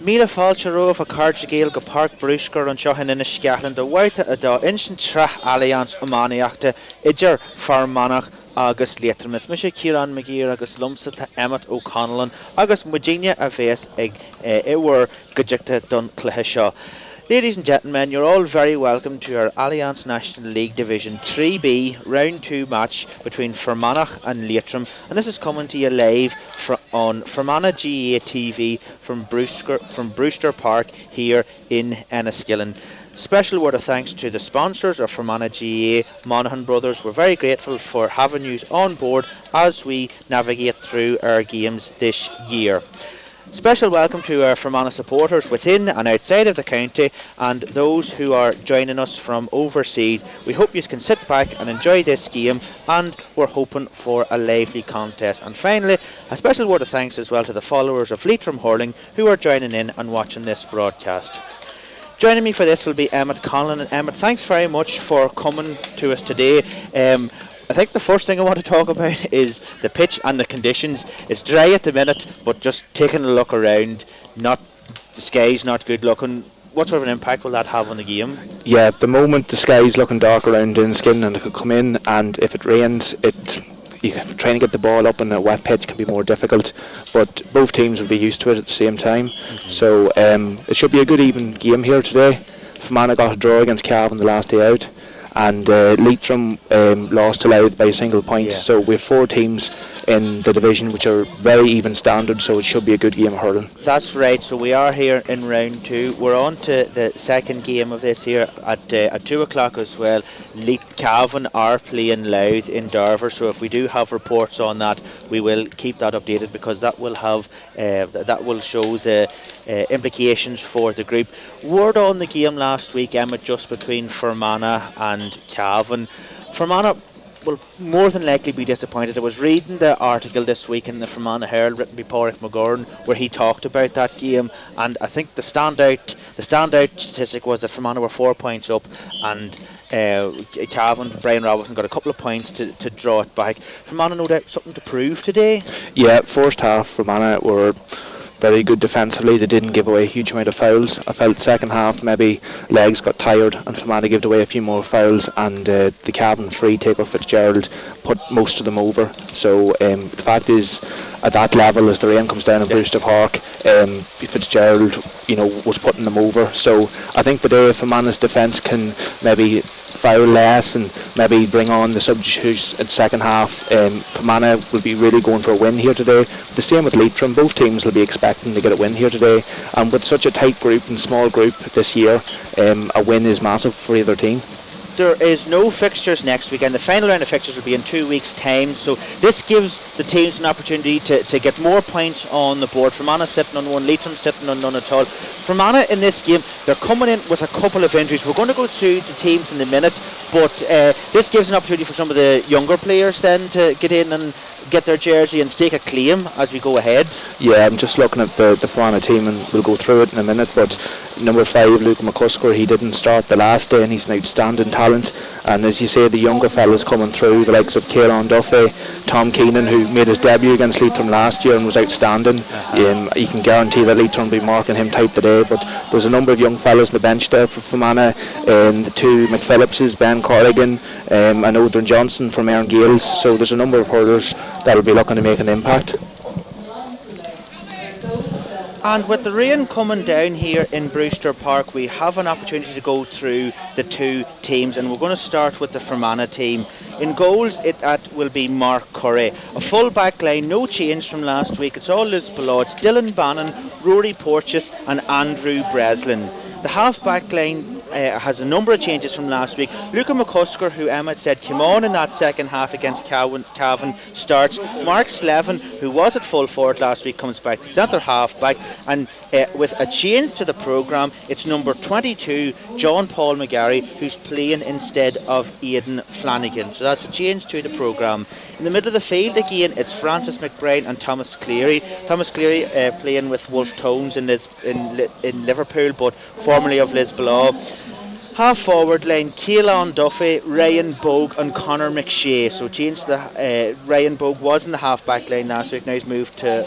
Míle fáilte roimh a Carrigan go Park Brewster an seo in Enniskillen do bhairte a dá instant trach Allianz Manach idir Fermanagh agus Leitrim. Is sé Ciarán McGee agus lumsa Emmett O'Connell agus Virginia a bhés ag iwar gojicta don cluiche seo. Ladies and gentlemen, you're all very welcome to our Allianz National League Division 3B Round 2 match between Fermanagh and Leitrim, and this is coming to you live on Fermanagh GAA TV from Brewster Park here in Enniskillen. Special word of thanks to the sponsors of Fermanagh GAA, Monaghan Brothers. We're very grateful for having you on board as we navigate through our games this year. Special welcome to our Fermanagh supporters within and outside of the county and those who are joining us from overseas. We hope you can sit back and enjoy this game, and we're hoping for a lively contest. And finally, a special word of thanks as well to the followers of Leitrim Hurling who are joining in and watching this broadcast. Joining me for this will be Emmett Conlon. And Emmett, thanks very much for coming to us today. I think the first thing I want to talk about is the pitch and the conditions. It's dry at the minute, but just taking a look around, the sky's not good looking. What sort of an impact will that have on the game? Yeah, at the moment the sky's looking dark around Enniskillen, and it could come in, and if it rains, trying to get the ball up on a wet pitch can be more difficult, but both teams will be used to it at the same time. So it should be a good even game here today. Fermanagh got a draw against Carrigan the last day out, and Leitrim lost to Louth by a single point. So we have 4 teams in the division which are very even standard, so it should be a good game of hurling. That's right, so we are here in round 2. We're on to the second game of this here at 2 o'clock as well. Carrigan are playing Louth in Derver, so if we do have reports on that, we will keep that updated, because that will have that will show the implications for the group. Word on the game last week, Emma, just between Fermanagh and Carrigan. Fermanagh will more than likely be disappointed. I was reading the article this week in the Fermanagh Herald written by Pádraig McGurran where he talked about that game, and I think the standout statistic was that Fermanagh were 4 points up, and Carrigan, Brian Robinson got a couple of points to draw it back. Fermanagh no doubt something to prove today. Yeah, first half Fermanagh were very good defensively. They didn't give away a huge amount of fouls. I felt second half maybe legs got tired and Fermanagh gave away a few more fouls, and the Carrigan free taker Fitzgerald put most of them over. So the fact is, at that level, as the rain comes down in Brewster Park, Fitzgerald was putting them over. So I think today Fermanagh's defence can maybe foul less and maybe bring on the substitutes in second half. Fermanagh will be really going for a win here today. The same with Leitrim. Both teams will be expecting to get a win here today, and with such a tight group and small group this year, a win is massive for either team. There is no fixtures next weekend. The final round of fixtures will be in 2 weeks' time, so this gives the teams an opportunity to get more points on the board. Fermanagh sitting on 1, Leitrim sitting on none at all. Fermanagh in this game, they're coming in with a couple of injuries. We're going to go through the teams in a minute, but this gives an opportunity for some of the younger players then to get in and get their jersey and stake a claim as we go ahead. Yeah, I'm just looking at the Fermanagh team, and we'll go through it in a minute, but number 5, Mccusker, he didn't start the last day, and he's an outstanding talent. And as you say, the younger fellas coming through, the likes of Ciarán Duffy, Tom Keenan, who made his debut against Leitrim last year and was outstanding. You can guarantee that Leitrim will be marking him tight today, but there's a number of young fellas on the bench there for Fermanagh, the 2 McPhillipses, Ben Carrigan, and Odrin Johnson from Aaron Gales. So there's a number of hurlers that will be looking to make an impact. And with the rain coming down here in Brewster Park, we have an opportunity to go through the 2 teams, and we're going to start with the Fermanagh team. In goals, that will be Mark Curry. A full back line, no change from last week. It's all Liz below. It's Dylan Bannon, Rory Porteous and Andrew Breslin. The half-back line has a number of changes from last week. Mccusker, who Emmett said came on in that second half against Cavan, starts. Mark Slevin, who was at full forward last week, comes back to centre half-back. And with a change to the programme, it's number 22, John Paul McGarry, who's playing instead of Aidan Flanagan. So that's a change to the programme. In the middle of the field again, it's Francis McBride and Thomas Cleary. Thomas Cleary playing with Wolf Tones in Liverpool, but formerly of Lisbon. Half forward line, Keelan Duffy, Ryan Bogue and Conor McShea. So changed the Ryan Bogue was in the half back line last week, now he's moved to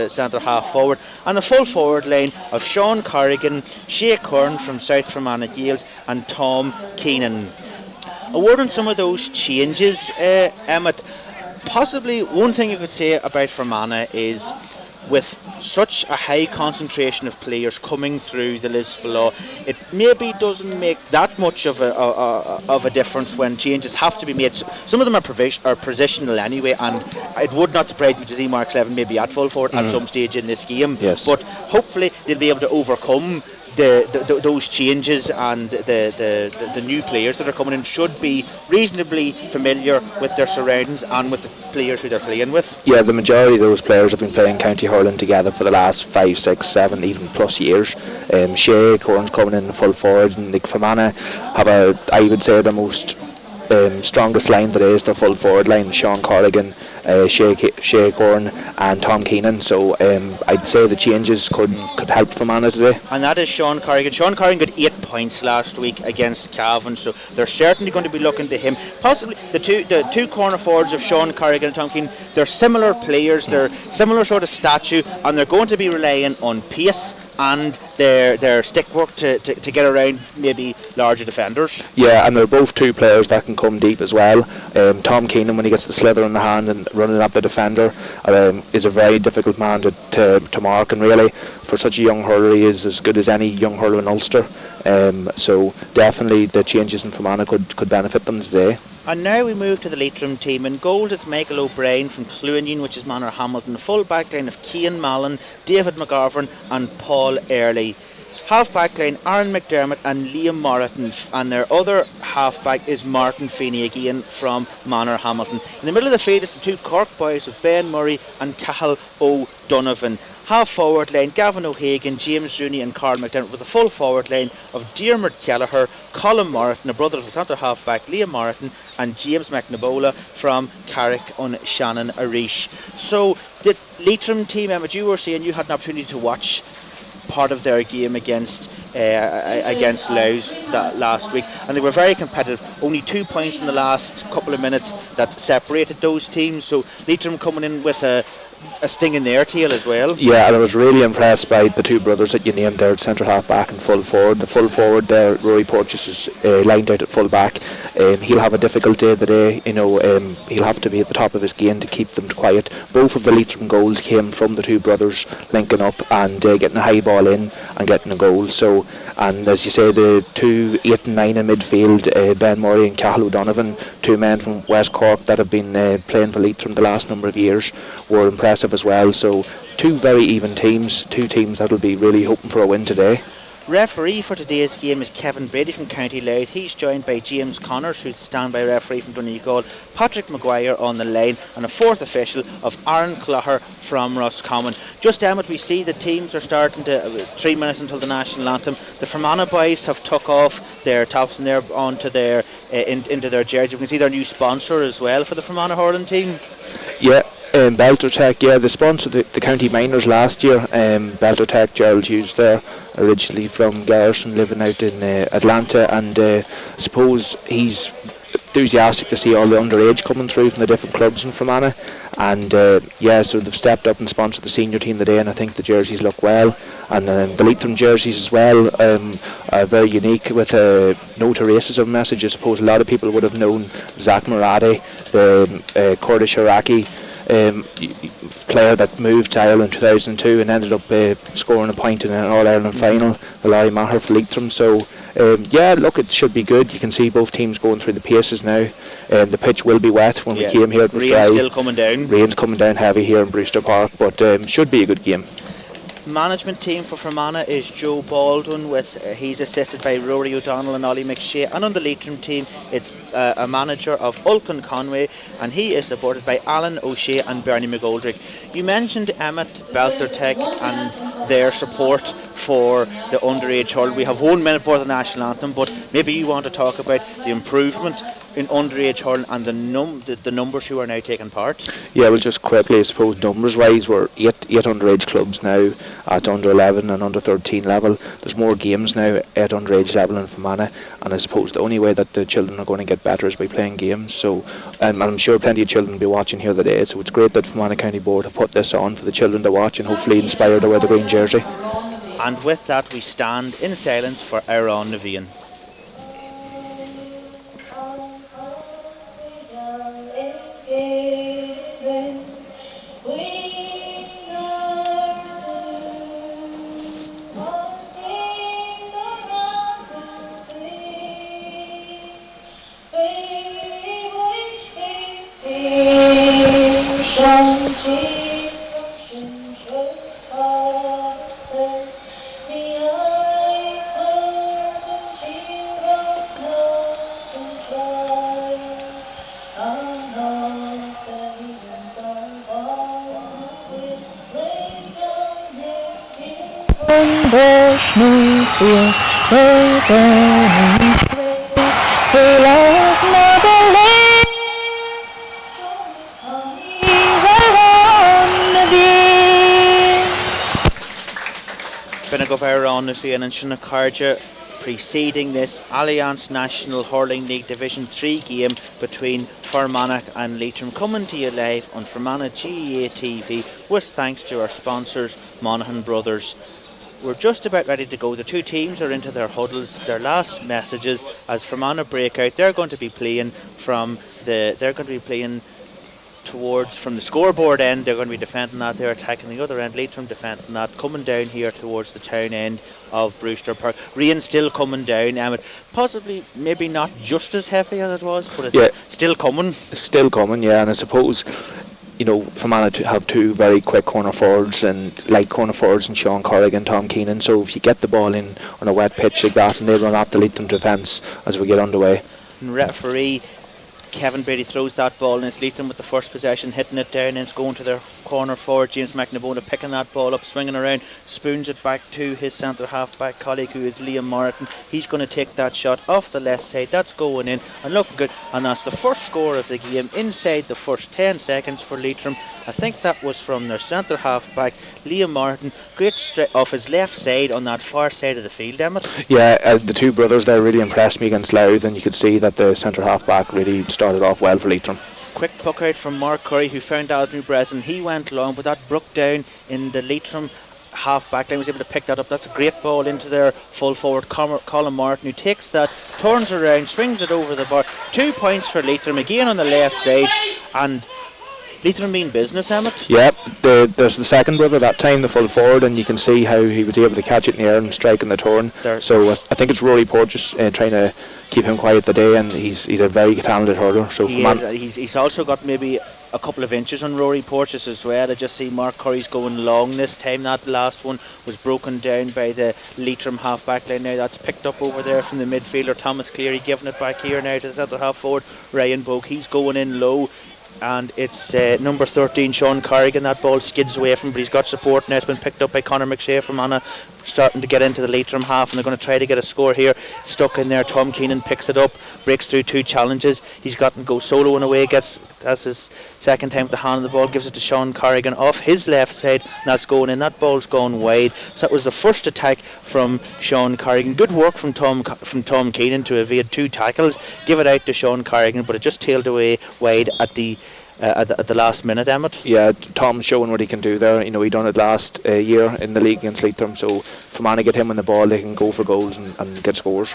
centre half forward. And a full forward line of Sean Carrigan, Shea Curran from South Fermanagh Gales and Tom Keenan. A word on some of those changes, Emmett. Possibly one thing you could say about Fermanagh is with such a high concentration of players coming through the list below, it maybe doesn't make that much of a difference when changes have to be made. Some of them are positional anyway, and it would not surprise me to see Mark Slevin maybe at full forward at some stage in this game. Yes. But hopefully they'll be able to overcome those changes, and the new players that are coming in should be reasonably familiar with their surroundings and with the players who they're playing with. Yeah, the majority of those players have been playing county hurling together for the last 5, 6, 7, even plus years. Shea Curran's coming in full forward, and Nick Fermanagh have I would say the most strongest line today is the full forward line: Sean Carrigan, Shea Curran and Tom Keenan. So I'd say the changes could help Fermanagh today. And that is Sean Carrigan. Sean Carrigan got 8 points last week against Cavan, so they're certainly going to be looking to him. Possibly the two corner forwards of Sean Carrigan and Tom Keenan, they're similar players, they're similar sort of stature, and they're going to be relying on pace and their stick work to get around maybe larger defenders. Yeah, and they're both two players that can come deep as well. Tom Keenan, when he gets the slither in the hand and running up the defender, is a very difficult man to mark, and really for such a young hurler he is as good as any young hurler in Ulster. So definitely the changes in Fermanagh could benefit them today. And now we move to the Leitrim team. In goal is Michael O'Brien from Cluanian, which is Manor Hamilton. Full back line of Cian Mallon, David McGovern and Paul Early. Half back line Aaron McDermott and Liam Moreton, and their other half back is Martin Feeney again from Manor Hamilton. In the middle of the field is the two Cork boys of Ben Murray and Cahill O'Donovan. Half forward line Gavin O'Hagan, James Rooney and Carl McDermott, with a full forward line of Diarmuid Kelleher, Colin Moreton, a brother of the centre half back Liam Moreton and James McNabola from Carrick on Shannon Arish. So the Leitrim team, Emmett, you were saying you had an opportunity to watch part of their game against Louth that last week, and they were very competitive. Only 2 points in the last couple of minutes that separated those teams, so Leitrim coming in with a sting in their tail as well. Yeah, and I was really impressed by the two brothers that you named there, centre half back and full forward. The full forward there, Rory Porteous, is lined out at full back. He'll have a difficult day today. He'll have to be at the top of his game to keep them quiet. Both of the Leitrim goals came from the two brothers linking up and getting a high ball in and getting a goal. So, and as you say, the 2, 8 and 9 in midfield, Ben Murray and Cahill O'Donovan, two men from West Cork that have been playing for Leitrim the last number of years, were impressive as well. So two very even teams, two teams that'll be really hoping for a win today. Referee for today's game is Kevin Brady from County Louth. He's joined by James Connors, who's the standby referee from Donegal, Patrick Maguire on the line, and a fourth official of Aaron Clougher from Roscommon. Just Emmett, we see the teams are starting to 3 minutes until the national anthem. The Fermanagh boys have took off their tops and they're onto their into their jersey. You can see their new sponsor as well for the Fermanagh hurling team. Yeah. Beltertech, they sponsored the county minors last year. Beltertech, Gerald Hughes there, originally from Garrison, living out in Atlanta, and I suppose he's enthusiastic to see all the underage coming through from the different clubs in Fermanagh, and so they've stepped up and sponsored the senior team today, and I think the jerseys look well, and the Leitrim jerseys as well are very unique with a no to racism message. I suppose a lot of people would have known Zach Muradi, the Kurdish Iraqi player that moved to Ireland in 2002 and ended up scoring a point in an All-Ireland final, Larry Maher for Leitrim. So look, it should be good. You can see both teams going through the paces now. The pitch will be wet. When we came here, it was dry. Rain's still coming down. Rain's coming down heavy here in Brewster Park, but should be a good game. Management team for Fermanagh is Joe Baldwin, he's assisted by Rory O'Donnell and Ollie McShea, and on the Leitrim team it's a manager of Ulcan Conway, and he is supported by Alan O'Shea and Bernie McGoldrick. You mentioned Emmett, Beltertech and their support for the underage hurl. We have 1 minute for the national anthem, but maybe you want to talk about the improvement in underage hurling and the numbers who are now taking part. Yeah, well, just quickly, I suppose numbers wise, we're eight underage clubs now at under 11 and under 13 level. There's more games now at underage level in Fermanagh, and I suppose the only way that the children are going to get better is by playing games. So I'm sure plenty of children will be watching here today, so it's great that Fermanagh County Board have put this on for the children to watch and hopefully inspire to wear the green jersey. And with that, we stand in silence for Aaron Navian. And Shanacarja preceding this Allianz National Hurling League Division 3 game between Fermanagh and Leitrim, coming to you live on Fermanagh GEA TV with thanks to our sponsors Monaghan Brothers. We're just about ready to go. The two teams are into their huddles, their last messages as Fermanagh break out. They're going to be playing towards from the scoreboard end. They're going to be defending that. They're attacking the other end. Leitrim defending that, coming down here towards the town end of Brewster Park. Rain still coming down, possibly maybe not just as heavy as it was, but it's still coming. It's still coming, yeah. And I suppose, you know, Fermanagh to have two very quick corner forwards and Sean Carrigan, Tom Keenan. So if you get the ball in on a wet pitch like that, and they run at the Leitrim defence as we get underway. And referee Kevin Brady throws that ball, and it's Leitrim with the first possession, hitting it down, and it's going to their corner forward. James McNabona picking that ball up, swinging around, spoons it back to his centre half back colleague, who is Liam Martin. He's going to take that shot off the left side. That's going in and looking good, and that's the first score of the game inside the first 10 seconds for Leitrim. I think that was from their centre half back Liam Martin. Great strike off his left side on that far side of the field, Emmett. Yeah, the two brothers there really impressed me against Louth, and you could see that the centre half back really started off well for Leitrim. Quick puck out from Mark Curry, who found Aldrin Breslin. He went long, but that broke down in the Leitrim half back line, was able to pick that up. That's a great ball into their full forward Colin Martin, who takes that, turns around, swings it over the bar. 2 points for Leitrim again on the left side, and Leitrim mean business, Emmett. Yep, there's the second brother that time, the full forward, and you can see how he was able to catch it in the air and strike in the turn. So I think it's Rory Porteous trying to keep him quiet today, and he's a very talented hurler. So he's also got maybe a couple of inches on Rory Porteous as well. I just see Mark Curry's going long this time. That last one was broken down by the Leitrim half back line. Now that's picked up over there from the midfielder Thomas Cleary, giving it back here now to the centre half forward Ryan Boak. He's going in low, and it's number 13 Sean Carrigan. That ball skids away from him, but he's got support now. It's been picked up by Conor McShea from Anna, starting to get into the Leitrim half, and they're going to try to get a score here. Stuck in there, Tom Keenan picks it up, breaks through two challenges. He's got to go solo in a way, that's his second time with the hand on the ball, gives it to Sean Carrigan off his left side, and that's going in. That ball's gone wide. So that was the first attack from Sean Carrigan. Good work from Tom Keenan to evade two tackles, give it out to Sean Carrigan, but it just tailed away wide at the last minute, Emmett. Yeah, Tom's showing what he can do there. You know, he done it last year in the league against Leitrim, so Fermanagh get him on the ball, they can go for goals and get scores.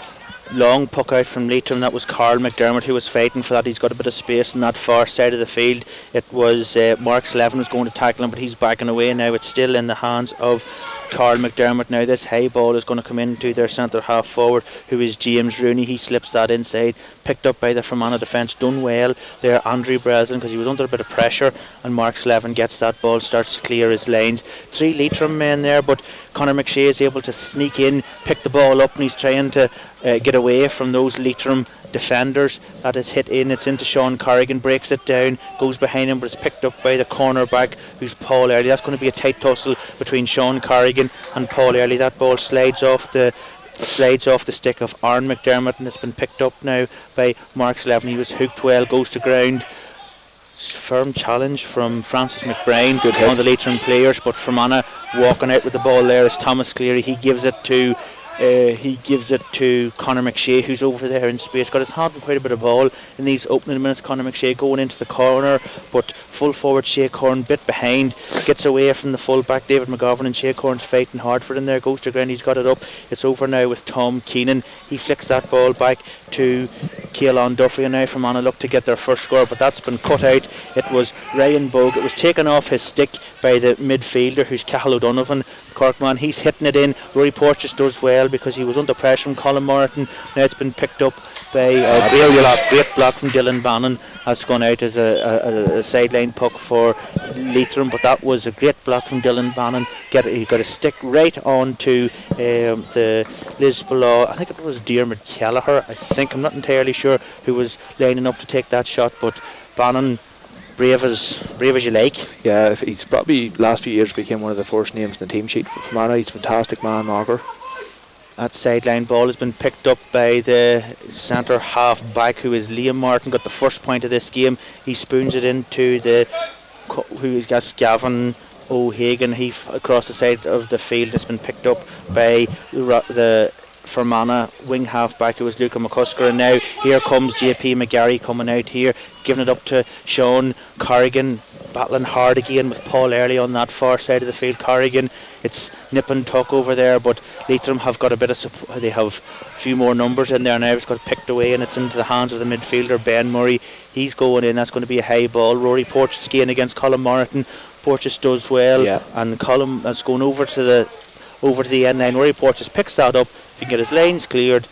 Long puck out from Leitrim. That was Carl McDermott who was fighting for that. He's got a bit of space on that far side of the field. It was Mark Slevin was going to tackle him, but he's backing away now. It's still in the hands of Carl McDermott. Now this high ball is going to come into their centre half forward, who is James Rooney. He slips that inside, picked up by the Fermanagh defence, done well there Andrew Breslin, because he was under a bit of pressure, and Mark Slevin gets that ball, starts to clear his lines. Three Leitrim men there, but Conor McShea is able to sneak in, pick the ball up, and he's trying to get away from those Leitrim defenders that is hit in. It's into Sean Carrigan, breaks it down, goes behind him, but it's picked up by the cornerback, who's Paul Early. That's going to be a tight tussle between Sean Carrigan and Paul Early. That ball slides off the stick of Aaron McDermott, and it's been picked up now by Mark Slevin. He was hooked well, goes to ground. Firm challenge from Francis McBride, good on the Leitrim players, but Fermanagh walking out with the ball there is Thomas Cleary. He gives it to Conor McShea, who's over there in space. Got his hand on quite a bit of ball in these opening minutes. Conor McShea going into the corner, but full forward Shea Corn bit behind, gets away from the full back David McGovern, and Shea Corn's fighting hard for it in there. Goes to ground, he's got it up. It's over now with Tom Keenan. He flicks that ball back to Keelan Duffy, and now Fermanagh look to get their first score, but that's been cut out. It was Ryan Bogue. It was taken off his stick by the midfielder, who's Cathal O'Donovan, Corkman. He's hitting it in. Rory Porteous does well because he was under pressure from Colin Martin. Now it's been picked up by a great block from Dylan Bannon. Has gone out as a sideline puck for Leitrim, but that was a great block from Dylan Bannon. He got a stick right onto the Lisbon. I think it was Diarmuid Kelleher. I'm not entirely sure who was lining up to take that shot, but Bannon, brave as you like. Yeah, he's probably last few years became one of the first names in the team sheet for Fermanagh. He's a fantastic man, marker. That sideline ball has been picked up by the centre half back, who is Liam Martin. Got the first point of this game. He spoons it into Gavin O'Hagan. He across the side of the field. It's been picked up by the Fermanagh wing half back, who was Luca Mccusker, and now here comes JP McGarry coming out here, giving it up to Sean Carrigan, battling hard again with Paul Early on that far side of the field. Carrigan, it's nip and tuck over there, but Leitrim have got a bit of support. They have a few more numbers in there now. It's got picked away, and it's into the hands of the midfielder Ben Murray. He's going in. That's going to be a high ball. Rory Porteous again against Colin Martin. Porteous does well, and Colin is going over to the end line. Rory Porteous picks that up. If he can get his lines cleared,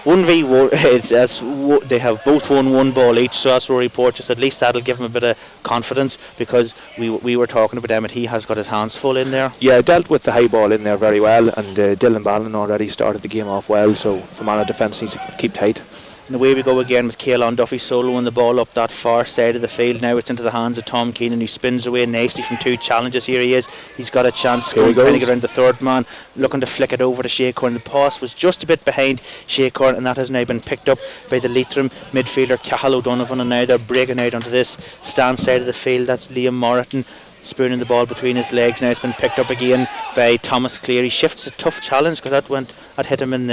1v1, they have both won one ball each, so that's Rory Porteous. At least that'll give him a bit of confidence, because we were talking about Emmett. He has got his hands full in there. Yeah, dealt with the high ball in there very well, and Dylan Bannon already started the game off well, so Fermanagh defence needs to keep tight. And away we go again with Keelan Duffy soloing the ball up that far side of the field. Now it's into the hands of Tom Keenan, who spins away nicely from two challenges. Here he is. He's got a chance trying to get around the third man, looking to flick it over to Shea Corn. The pass was just a bit behind Shea Corn, and that has now been picked up by the Leitrim midfielder Cathal O'Donovan, and now they're breaking out onto this stand side of the field. That's Liam Martin spooning the ball between his legs. Now it's been picked up again by Thomas Cleary. Shifts a tough challenge, because that hit him in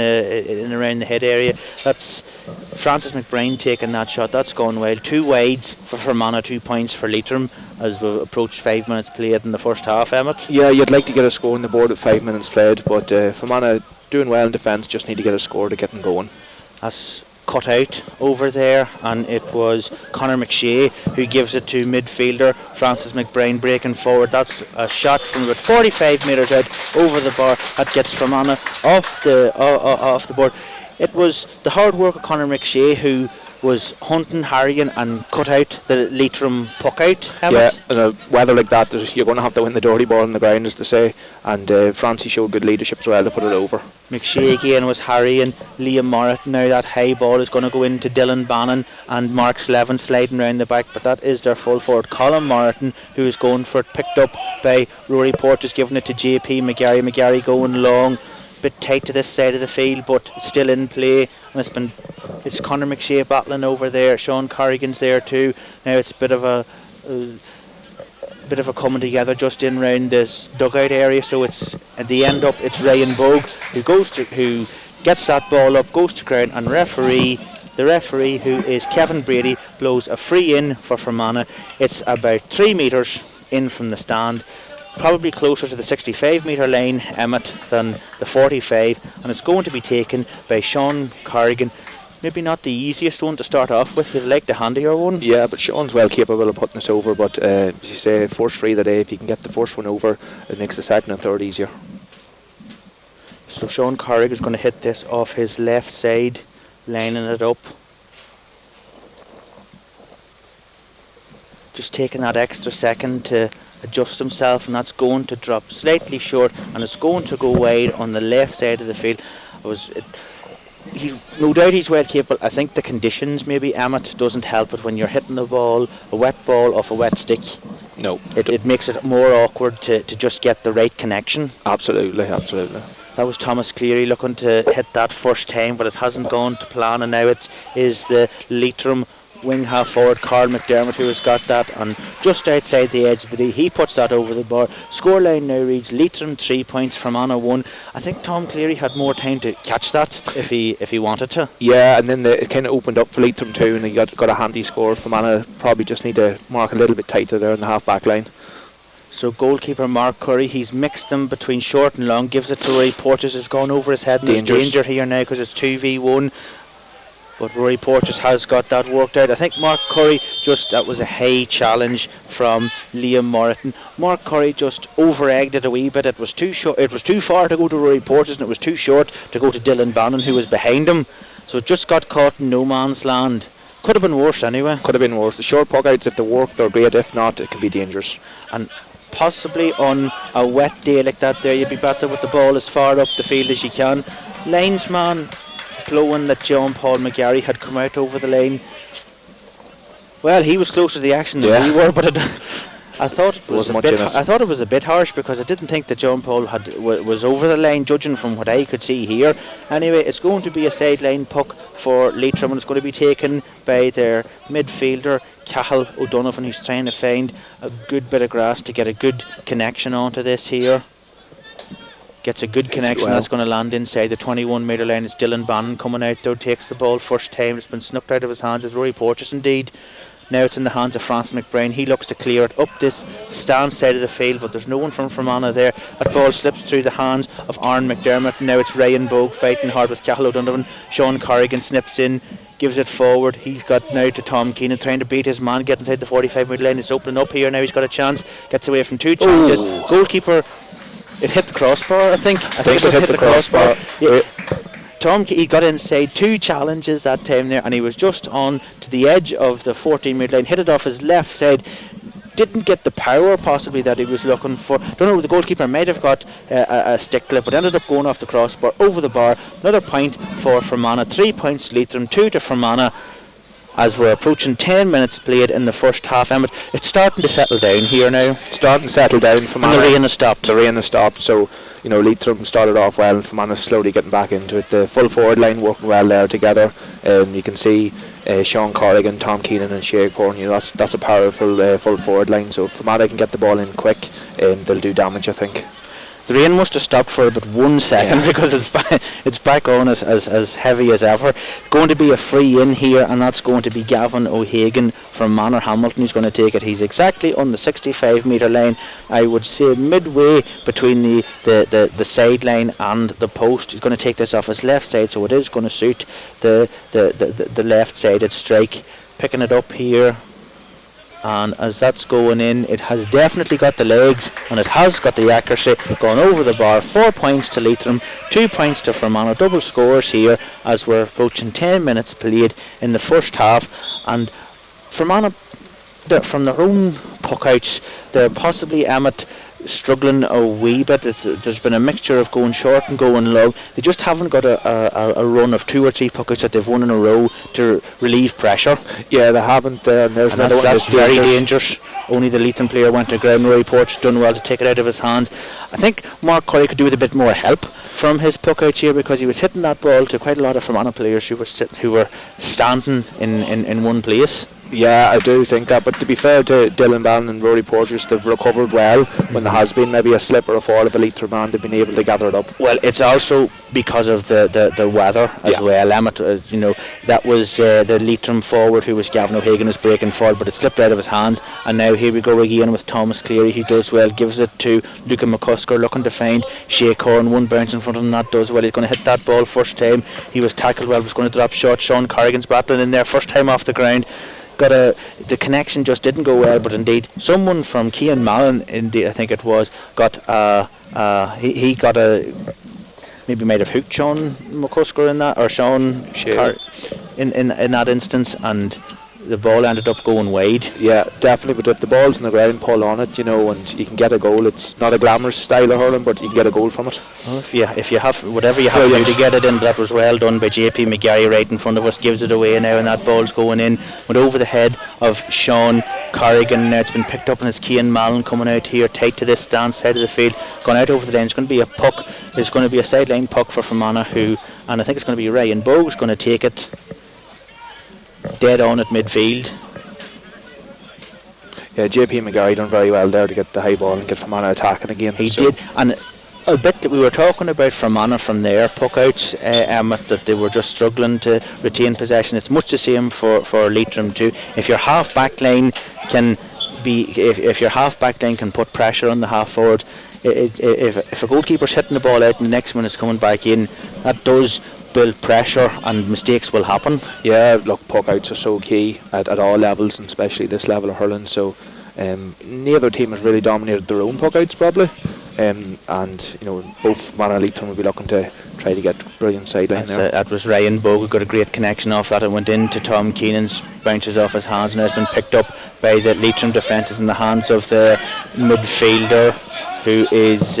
around the head area. That's Francis McBride taking that shot. That's gone well. 2 wides for Fermanagh, 2 points for Leitrim as we approach 5 minutes played in the first half. Emmett? Yeah, you'd like to get a score on the board at 5 minutes played, but Fermanagh doing well in defence, just need to get a score to get them going. That's cut out over there, and it was Conor McShea who gives it to midfielder Francis McBride, breaking forward. That's a shot from about 45 metres out over the bar. That gets Fermanagh off the board. It was the hard work of Conor McShea who was hunting, harrying, and cut out the Leitrim puck out. Yeah, in a weather like that, you're going to have to win the dirty ball on the ground, as they say, and Francie showed good leadership as well to put it over. McShea again was harrying Liam Martin. Now that high ball is going to go into Dylan Bannon and Mark Slevin sliding round the back, but that is their full forward Colin Martin, who is going for it, picked up by Rory Porteous, giving it to JP McGarry. McGarry going long, bit tight to this side of the field, but still in play, and it's Conor McShea battling over there. Sean Carrigan's there too. Now it's a bit of a coming together just in round this dugout area. So it's at the end up, it's Ryan Bogue who gets that ball up, goes to ground, and the referee, who is Kevin Brady, blows a free in for Fermanagh. It's about 3 metres in from the stand, probably closer to the 65 metre line, Emmett, than the 45, and it's going to be taken by Sean Carrigan. Maybe not the easiest one to start off with. You'd like the handier one. Yeah, but Sean's well capable of putting us over, but as you say, force free the day. If you can get the first one over, it makes the second and third easier. So Sean Carrigan is going to hit this off his left side, lining it up. Just taking that extra second to adjust himself, and that's going to drop slightly short, and it's going to go wide on the left side of the field. he no doubt he's well capable. I think the conditions maybe Emmett doesn't help it when you're hitting the ball, a wet ball off a wet stick. No, it makes it more awkward to just get the right connection. Absolutely. That was Thomas Cleary looking to hit that first time, but it hasn't gone to plan, and now it is the Leitrim wing half forward Carl McDermott who has got that, and just outside the edge of the D he puts that over the bar. Scoreline now reads Leitrim 3 points, Fermanagh 1. I think Tom Cleary had more time to catch that if he wanted to. Yeah, and then it kind of opened up for Leitrim too, and he got a handy score. Fermanagh probably just need to mark a little bit tighter there in the half back line. So goalkeeper Mark Curry, he's mixed them between short and long, gives it to Rory Porteous, has gone over his head, and there's danger here now because it's 2v1. But Rory Porteous has got that worked out. I think Mark Curry that was a high challenge from Liam Morton. Mark Curry just over-egged it a wee bit. It was too short. It was too far to go to Rory Porteous, and it was too short to go to Dylan Bannon, who was behind him. So it just got caught in no man's land. Could have been worse anyway. Could have been worse. The short puck outs, if they work, they're great. If not, it can be dangerous. And possibly on a wet day like that there, you'd be better with the ball as far up the field as you can. Linesman blowing that John Paul McGarry had come out over the line. Well, he was closer to the action than we were, but I thought it was a bit harsh because I didn't think that John Paul was over the line, judging from what I could see here. Anyway, it's going to be a sideline puck for Leitrim, and it's going to be taken by their midfielder Cahill O'Donovan, who's trying to find a good bit of grass to get a good connection onto this here. Gets a good connection, that's going to land inside the 21 metre line. It's Dylan Bannon coming out though, takes the ball first time. It's been snuffed out of his hands. It's Rory Porteous indeed. Now it's in the hands of Francis McBrien. He looks to clear it up this stand side of the field, but there's no one from Fermanagh there. That ball slips through the hands of Aaron McDermott. Now it's Ryan Bogue fighting hard with Cahill O'Donovan. Sean Carrigan snips in, gives it forward. He's got now to Tom Keenan, trying to beat his man, get inside the 45 metre line. It's opening up here now. He's got a chance, gets away from two challenges. Goalkeeper, it hit the crossbar, I think it hit the crossbar. Yeah. He got inside two challenges that time there, and he was just on to the edge of the 14 metre line, hit it off his left side, didn't get the power possibly that he was looking for. Don't know, the goalkeeper might have got a stick clip, but ended up going off the crossbar over the bar. Another point for Fermanagh, 3 points Leitrim, 2 to Fermanagh. As we're approaching 10 minutes played in the first half, Emmett, it's starting to settle down here now. Starting to settle down. And the rain has stopped. So, Leitrim started off well, and Fermanagh slowly getting back into it. The full forward line working well there together. You can see Sean Corrigan, Tom Keenan and Shea Corn. That's a powerful full forward line. So if Fermanagh can get the ball in quick, they'll do damage, I think. The rain must have stopped for about 1 second because it's back on as heavy as ever. Going to be a free in here, and that's going to be Gavin O'Hagan from Manor Hamilton who's going to take it. He's exactly on the 65 metre line, I would say midway between the sideline and the post. He's going to take this off his left side, so it is going to suit the left-sided strike. Picking it up here, and as that's going in, it has definitely got the legs and it has got the accuracy, going over the bar. 4 points to Leitrim, 2 points to Fermanagh. Double scores here as we're approaching 10 minutes played in the first half. And Fermanagh, from their own puck outs, they're possibly Emmett struggling a wee bit. There's been a mixture of going short and going low. They just haven't got a run of 2 or 3 puck outs that they've won in a row to relieve pressure. Yeah, they haven't. That's very dangerous. Only the Leitrim player went to ground. Rory Porteous done well to take it out of his hands. I think Mark Curry could do with a bit more help from his puck outs here, because he was hitting that ball to quite a lot of Fermanagh players who were standing in one place. Yeah, I do think that, but to be fair to Dylan Bannon and Rory Porteous, they've recovered well. When there has been maybe a slip or a fall of a Leitrim man, they've been able to gather it up. Well, it's also because of the weather as well. Emmett, that was the Leitrim forward who was Gavin O'Hagan was breaking forward, but it slipped out of his hands. And now here we go again with Thomas Cleary. He does well, gives it to Luca Mccusker, looking to find Shea Corn. One bounce in front of him, that does well. He's going to hit that ball first time. He was tackled well, was going to drop short. Sean Carrigan's battling in there, first time off the ground. The connection just didn't go well, but indeed someone from Cian Mallon, indeed I think it was, he got a, maybe might have hooked Sean Mccusker in that, or Sean in that instance, and the ball ended up going wide. Yeah, definitely. But if the ball's in the ground, pull on it, and you can get a goal. It's not a glamorous style of hurling, but you can get a goal from it. Well, if you have whatever you have to do to get it in, that was well done by JP McGarry right in front of us. Gives it away now, and that ball's going in. Went over the head of Sean Carrigan. Now it's been picked up, and it's Cian Mallon coming out here tight to this stand side of the field. Gone out over the line. It's going to be a puck. There's going to be a sideline puck for Fermanagh, and I think it's going to be Ryan Bogue's going to take it dead on at midfield. Yeah, JP McGarry done very well there to get the high ball and get Fermanagh attacking again. He did, and a bit that we were talking about Fermanagh from their puck outs, that they were just struggling to retain possession. It's much the same for Leitrim too. If your half back line can if your half back line can put pressure on the half forward, if a goalkeeper's hitting the ball out and the next one is coming back in, that does build pressure and mistakes will happen. Yeah, look, puck outs are so key at all levels, and especially this level of hurling. So neither team has really dominated their own puck outs probably, and both Manach and Leitrim will be looking to try to get brilliant sideline there. That was Ryan Bogue, got a great connection off that. It went into Tom Keenan's, bounces off his hands, and has been picked up by the Leitrim defences in the hands of the midfielder, who is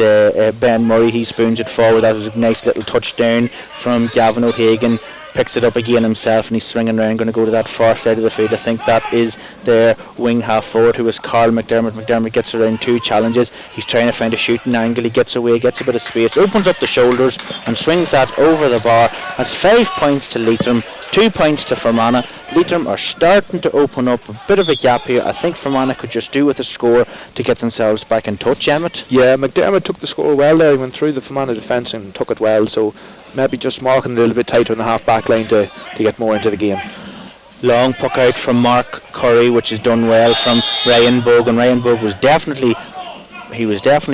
Ben Murray. He spoons it forward. That was a nice little touchdown from Gavin O'Hagan. Picks it up again himself, and he's swinging around, going to go to that far side of the field. I think that is their wing half forward, who is Carl McDermott. McDermott gets around two challenges. He's trying to find a shooting angle. He gets away, gets a bit of space, opens up the shoulders and swings that over the bar. Has 5 points to Leitrim, 2 points to Fermanagh. Leitrim are starting to open up a bit of a gap here. I think Fermanagh could just do with a score to get themselves back in touch, Emmett. Yeah, McDermott took the score well there. He went through the Fermanagh defence and took it well, so maybe just marking a little bit tighter in the half back line to get more into the game. Long puck out from Mark Curry, which is done well from Ryan Bogue, and Ryan Bogue was definitely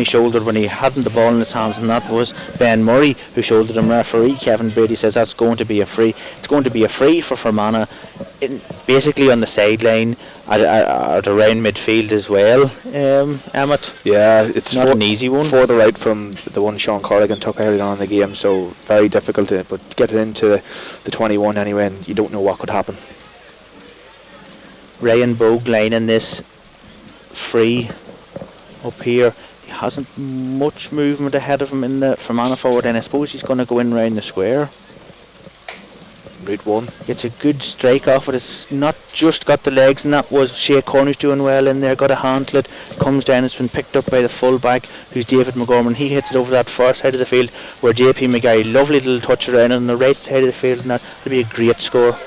shouldered when he hadn't the ball in his hands, and that was Ben Murray who shouldered him. Referee Kevin Brady says that's going to be a free. It's going to be a free for Fermanagh, basically on the sideline at around midfield as well. Emmett. Yeah, it's not an easy one. Further out from the one Sean Carrigan took early on in the game, so very difficult but get it into the 21 anyway, and you don't know what could happen. Ryan Bogue lining this free up here. He hasn't much movement ahead of him in the Fermanagh forward, and I suppose he's going to go in round the square. Route 1. It's a good strike off it. It's not just got the legs, and that was Shea Cornish doing well in there. Got a handle it, comes down. It's been picked up by the full back, who's David McGorman. He hits it over that far side of the field where JP McGarry, lovely little touch around on the right side of the field, and that'll be a great score.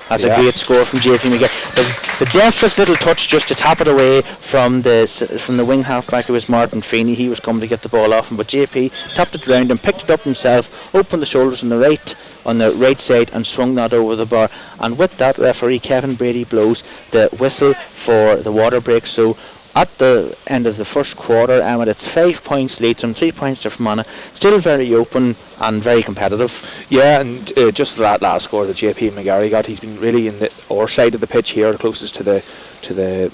That's a great score from JP McGarry. The deftest little touch just to tap it away from the wing halfback, who was Martin Feeney. He was coming to get the ball off him, but JP tapped it round and picked it up himself, opened the shoulders on the right side, and swung that over the bar. And with that, referee Kevin Brady blows the whistle for the water break. So at the end of the first quarter, it's 5 points Leitrim, 3 points to Fermanagh. Still very open and very competitive. Yeah, and just that last score that JP McGarry got, he's been really in our side of the pitch here, closest to the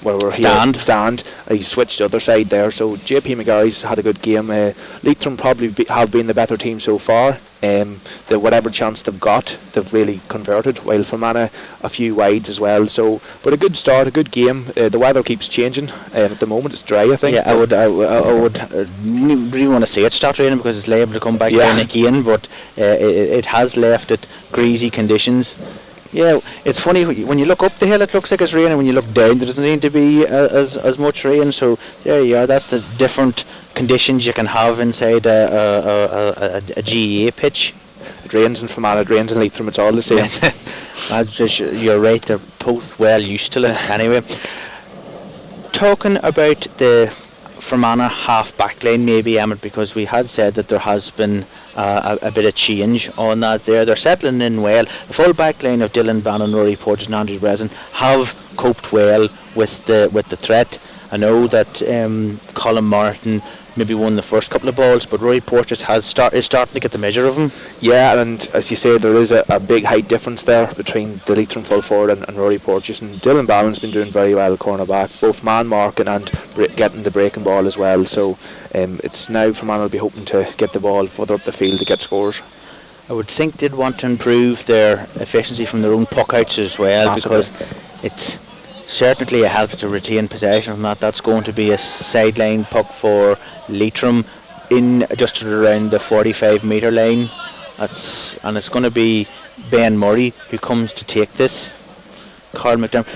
where we're stand. He's switched the other side there, so JP McGarry's had a good game. Leitrim probably have been the better team so far. Whatever chance they've got, they've really converted, while Fermanagh a few wides as well. So, but a good start, a good game. The weather keeps changing. At the moment, it's dry, I think. Yeah, I would really want to say it started raining because it's liable to come back down again, but it has left it greasy conditions. Yeah, it's funny when you look up the hill, it looks like it's raining. When you look down, there doesn't seem to be as much rain. So there you are. That's the different conditions you can have inside a GEA pitch. It rains in Fermanagh, it rains in Leitrim. It's all the same. You're right. They're both well used to it. Anyway, talking about the Fermanagh half back line, maybe, Emmett, because we had said that there has been a bit of change on that there. They're settling in well. The full back line of Dylan Bannon, Rory Porteous and Andrew Breslin have coped well with the threat. I know that Colin Martin maybe won the first couple of balls, but Rory Porteous is starting to get the measure of him. Yeah, and as you say, there is a big height difference there between the Leitrim full forward and Rory Porteous, and Dylan Bannon's been doing very well cornerback, both man marking and getting the breaking ball as well. So it's now Fermanagh will be hoping to get the ball further up the field to get scores. I would think they'd want to improve their efficiency from their own puck outs as well. Massively. Because it's certainly a help to retain possession from that. That's going to be a sideline puck for Leitrim in just around the 45-metre line. And it's going to be Ben Murray who comes to take this. Carl McDermott.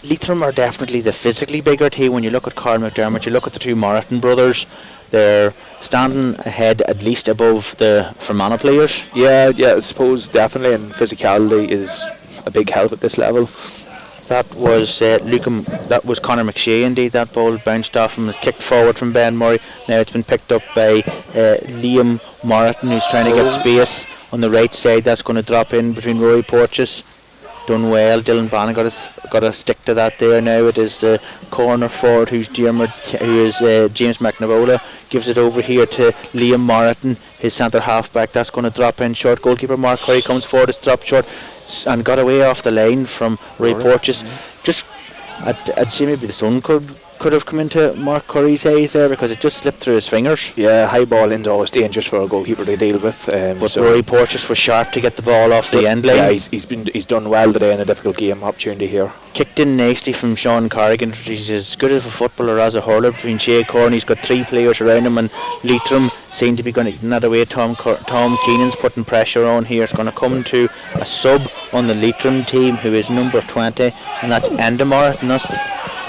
Leitrim are definitely the physically bigger team. When you look at Carl McDermott, you look at the two Moreton brothers, they're standing ahead at least above the Fermanagh players. Yeah, I suppose definitely, and physicality is a big help at this level. That was that was Conor McShea indeed. That ball bounced off and was kicked forward from Ben Murray. Now it's been picked up by Liam Moreton, who's trying to get space on the right side. That's going to drop in between Rory Porteous. Done well. Dylan Bannon got a stick to that there. Now it is the corner forward who's James McNavola. Gives it over here to Liam Moreton, his centre halfback. That's going to drop in short. Goalkeeper Mark Curry comes forward. It's dropped short and got away off the line from Rory Porteous. Just I'd say maybe the sun could have come into Mark Curry's eyes there because it just slipped through his fingers. Yeah, high ball in's always dangerous for a goalkeeper to deal with. But Rory Porteous was sharp to get the ball off the end line. Yeah, he's done well today in a difficult game opportunity here. Kicked in nicely from Sean Carrigan. He's as good of a footballer as a hurler between Shea Corn. He's got three players around him, and Leitrim seem to be going to get that away. Tom Keenan's putting pressure on here. It's going to come to a sub on the Leitrim team who is number 20, and that's Endemar. And that's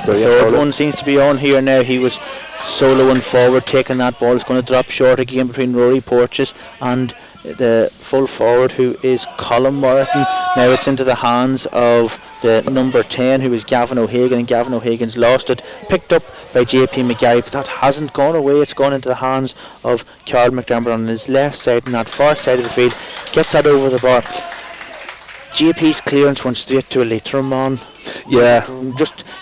the third one seems to be on here now. He was soloing forward, taking that ball. It's going to drop short again between Rory Porteous and the full forward who is Colin Moreton. Now it's into the hands of the number 10 who is Gavin O'Hagan, and Gavin O'Hagan's lost it. Picked up by JP McGarry, but that hasn't gone away. It's gone into the hands of Carl McDermott on his left side, and that far side of the field gets that over the bar. JP's clearance went straight to a Leitrim man. Yeah,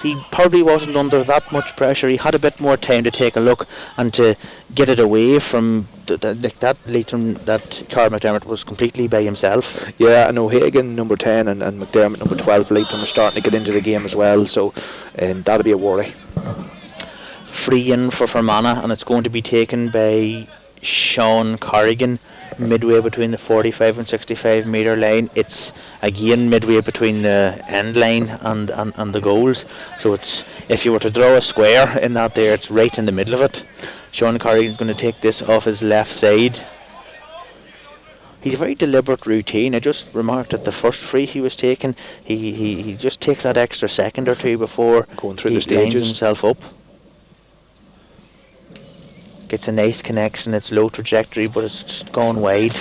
he probably wasn't under that much pressure. He had a bit more time to take a look and to get it away from that Leitrim. That Carl McDermott was completely by himself. Yeah, and O'Hagan number 10 and McDermott number 12 Leitrim are starting to get into the game as well, so that'll be a worry. Free in for Fermanagh, and it's going to be taken by Sean Carrigan, midway between the 45 and 65 metre line. It's again midway between the end line and the goals, so it's, if you were to draw a square in that there, it's right in the middle of it. Sean Carrigan's going to take this off his left side. He's a very deliberate routine. I just remarked at the first free he was taking, he just takes that extra second or two before going through the stages, lines himself up. Gets a nice connection. It's low trajectory, but it's just gone wide.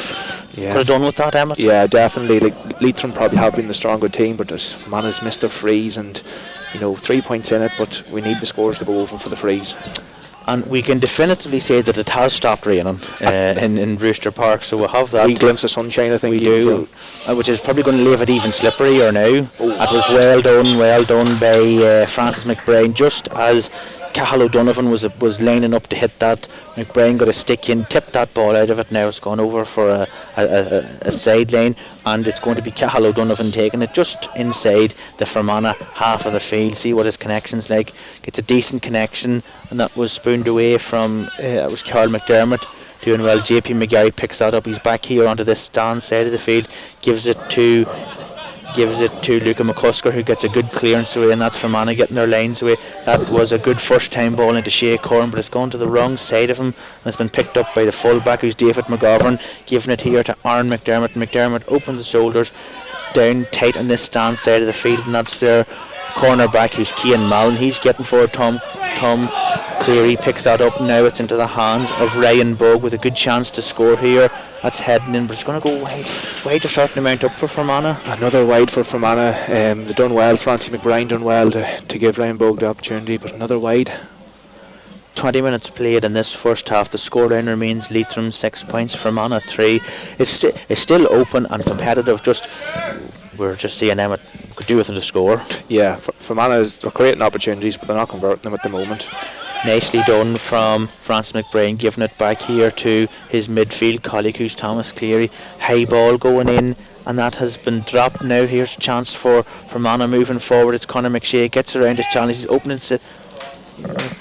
Yeah. Could have done with that, Emmett. Yeah, definitely. Like, Leitrim probably have been the stronger team, but Fermanagh's missed their frees, and 3 points in it. But we need the scores to go over for the frees. And we can definitively say that it has stopped raining in Brewster Park, so we'll have that. We glimpse of sunshine, I think. We do, which is probably going to leave it even slipperier now. That was well done by Francis McBride. Just as Cahill O'Donovan was lining up to hit that, McBride got a stick in, tipped that ball out of it. Now it's gone over for a sideline, and it's going to be Cahill O'Donovan taking it just inside the Fermanagh half of the field. See what his connection's like. Gets a decent connection, and that was spooned away from that was Carl McDermott doing well. JP McGarry picks that up. He's back here onto this stand side of the field, gives it to Luca Mccusker, who gets a good clearance away, and that's Fermanagh getting their lines away. That was a good first time ball into Shea Corn, but it's gone to the wrong side of him, and it's been picked up by the fullback, who's David McGovern, giving it here to Aaron McDermott. McDermott opens the shoulders down tight on this stand side of the field, and that's their cornerback, who's Cian Mallon. He's getting forward. Tom Cleary picks that up. Now it's into the hands of Ryan Bug with a good chance to score here. That's heading in, but it's going to go wide. They're starting to mount up for Fermanagh. Another wide for Fermanagh. They've done well. Francie McBride done well to give Ryan Bug the opportunity, but another wide. 20 minutes played in this first half. The scoreline remains Leitrim 6 points, Fermanagh 3. It's still open and competitive. We're just seeing Emmett could do with them to score. Yeah, Fermanagh are creating opportunities, but they're not converting them at the moment. Nicely done from Francis McBride, giving it back here to his midfield colleague, who's Thomas Cleary. High ball going in, and that has been dropped. Now here's a chance for Fermanagh moving forward. It's Conor McShea, gets around his challenge. He's opening.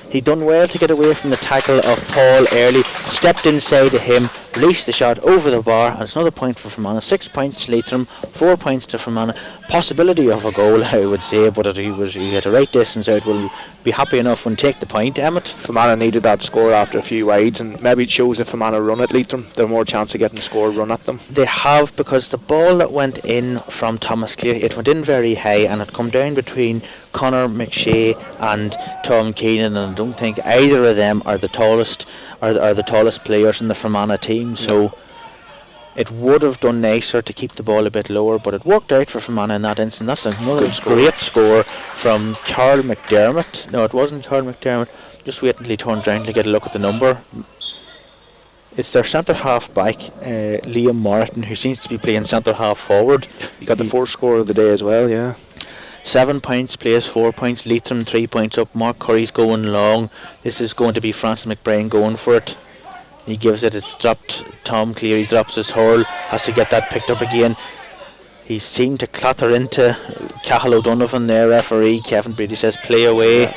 He done well to get away from the tackle of Paul Early. Stepped inside of him, released the shot over the bar, and it's another point for Fermanagh. 6 points to Leitrim, 4 points to Fermanagh. Possibility of a goal, I would say, but he had a right distance out. Will be happy enough and take the point, Emmett. Fermanagh needed that score after a few wides, and maybe it shows if Fermanagh run at Leitrim, they're more chance of getting a score run at them. They have, because the ball that went in from Thomas Cleary, it went in very high, and it come down between Conor McShea and Tom Keenan, and I don't think either of them are the tallest are the tallest players in the Fermanagh team, so it would have done nicer to keep the ball a bit lower, but it worked out for Fermanagh in that instance. That's another great score from Carl McDermott. No, it wasn't Carl McDermott. Just wait until he turns around to get a look at the number. It's their centre half back, Liam Martin, who seems to be playing centre half forward. He got the fourth score of the day as well, yeah. 7 points, plays 4 points. Leitrim 3 points up. Mark Curry's going long. This is going to be Francis McBride going for it. He gives it, it's dropped. Tom Cleary drops his hurl, has to get that picked up again. He seemed to clatter into Cathal O'Donovan there, referee. Kevin Brady says play away.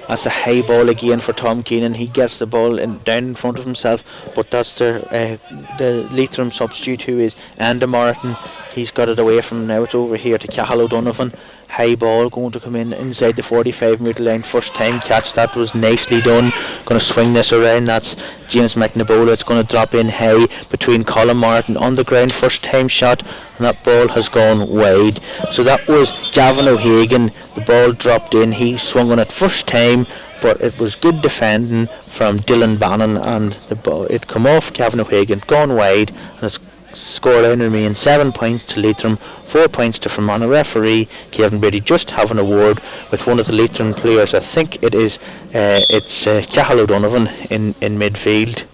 That's a high ball again for Tom Keenan. He gets the ball down in front of himself, but that's the Leitrim substitute, who is Andy Martin. He's got it away from him now. It's over here to Cathal O'Donovan. High ball going to come in inside the 45 metre line. First time catch, that was nicely done. Going to swing this around. That's James McNabola. It's going to drop in high between Colin Martin on the ground. First time shot, and that ball has gone wide. So that was Gavin O'Hagan. The ball dropped in. He swung on it first time, but it was good defending from Dylan Bannon, and the ball, it come off Gavin O'Hagan, gone wide, and it's scoreline remain 7 points to Leitrim, 4 points to Fermanagh. Referee Kevin Brady just having a word with one of the Leitrim players. I think it's Cathal O'Donovan in midfield.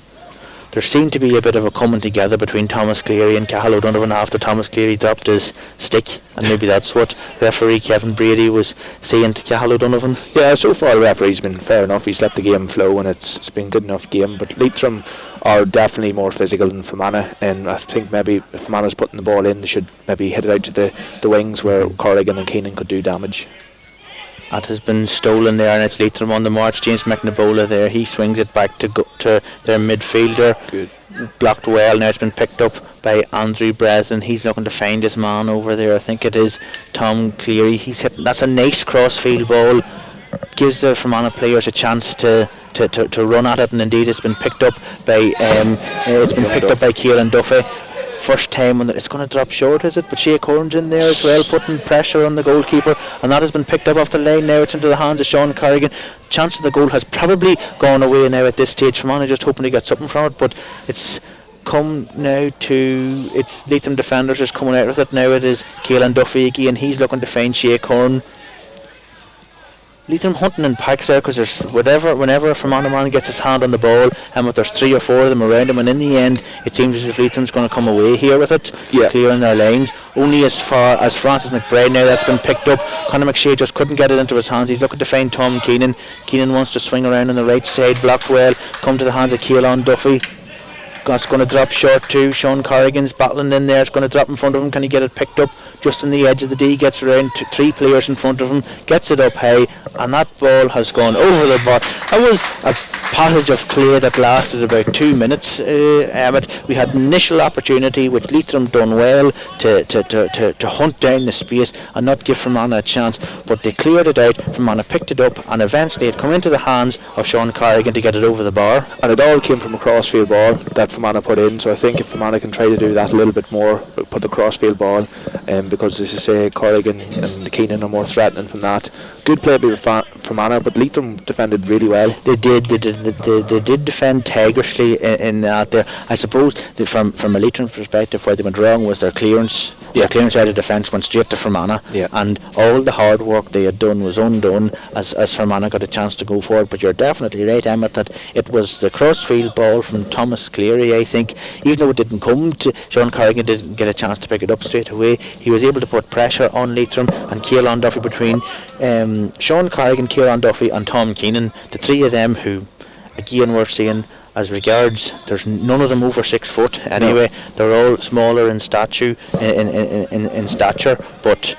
There seemed to be a bit of a coming together between Thomas Cleary and Cathal O'Donovan after Thomas Cleary dropped his stick, and maybe that's what referee Kevin Brady was saying to Cathal O'Donovan. Yeah, so far the referee's been fair enough. He's let the game flow, and it's been a good enough game. But Leitrim are definitely more physical than Fermanagh, and I think maybe if Fermanagh's putting the ball in, they should maybe hit it out to the wings where Carrigan and Keenan could do damage. That has been stolen there, and it's Leitrim on the march. James McNabola there, he swings it back to their midfielder. Good. Blocked well. Now it's been picked up by Andrew Breslin. He's looking to find his man over there. I think it is Tom Cleary. He's hitting. That's a nice crossfield ball. Gives the Fermanagh players a chance to run at it, and indeed it's been picked up by Kieran Duffy. First time when it's going to drop short, is it? But Shea Corn's in there as well, putting pressure on the goalkeeper, and that has been picked up off the line. Now it's into the hands of Sean Carrigan. Chance of the goal has probably gone away now at this stage. Fermanagh just hoping to get something from it, but it's come now to it's Leitrim defenders is coming out with it now. It is Kieran Duffy again. He's looking to find Shea Corn. Leitrim hunting in packs there, because there's whenever a Fermanagh man gets his hand on the ball, and there's 3 or 4 of them around him, and in the end it seems as if Leitrim's going to come away here with it, clearing their lines. Only as far as Francis McBride now, that's been picked up. Conor McShea just couldn't get it into his hands. He's looking to find Tom Keenan. Keenan wants to swing around on the right side, blocked well, come to the hands of Keelan Duffy. It's going to drop short too. Sean Carrigan's battling in there. It's going to drop in front of him. Can he get it picked up just on the edge of the D? Gets around 3 players in front of him, gets it up high, and that ball has gone over the bar. That was a passage of play that lasted about 2 minutes. We had initial opportunity, which Leitrim done well to hunt down the space and not give Fermanagh a chance, but they cleared it out. Fermanagh picked it up, and eventually it come into the hands of Sean Carrigan to get it over the bar. And it all came from a crossfield ball that Fermanagh put in, so I think if Fermanagh can try to do that a little bit more, put the crossfield ball, because as I say, Carrigan and Keenan are more threatening from that. Good play by Fermanagh, but Leitrim defended really well. They did defend tigerishly in that there. I suppose that from a Leitrim perspective, where they went wrong was their clearance. Their clearance out of defence went straight to Fermanagh, and all the hard work they had done was undone as Fermanagh got a chance to go forward. But you're definitely right, Emmett, that it was the crossfield ball from Thomas Cleary, I think. Even though it didn't come to Sean Carrigan, didn't get a chance to pick it up straight away, he was able to put pressure on Leitrim, and Keelan Duffy, between Sean Carrigan, Kieran Duffy and Tom Keenan, the 3 of them who, again, we're seeing as regards, there's none of them over 6 foot anyway. No. They're all smaller in stature, in stature, but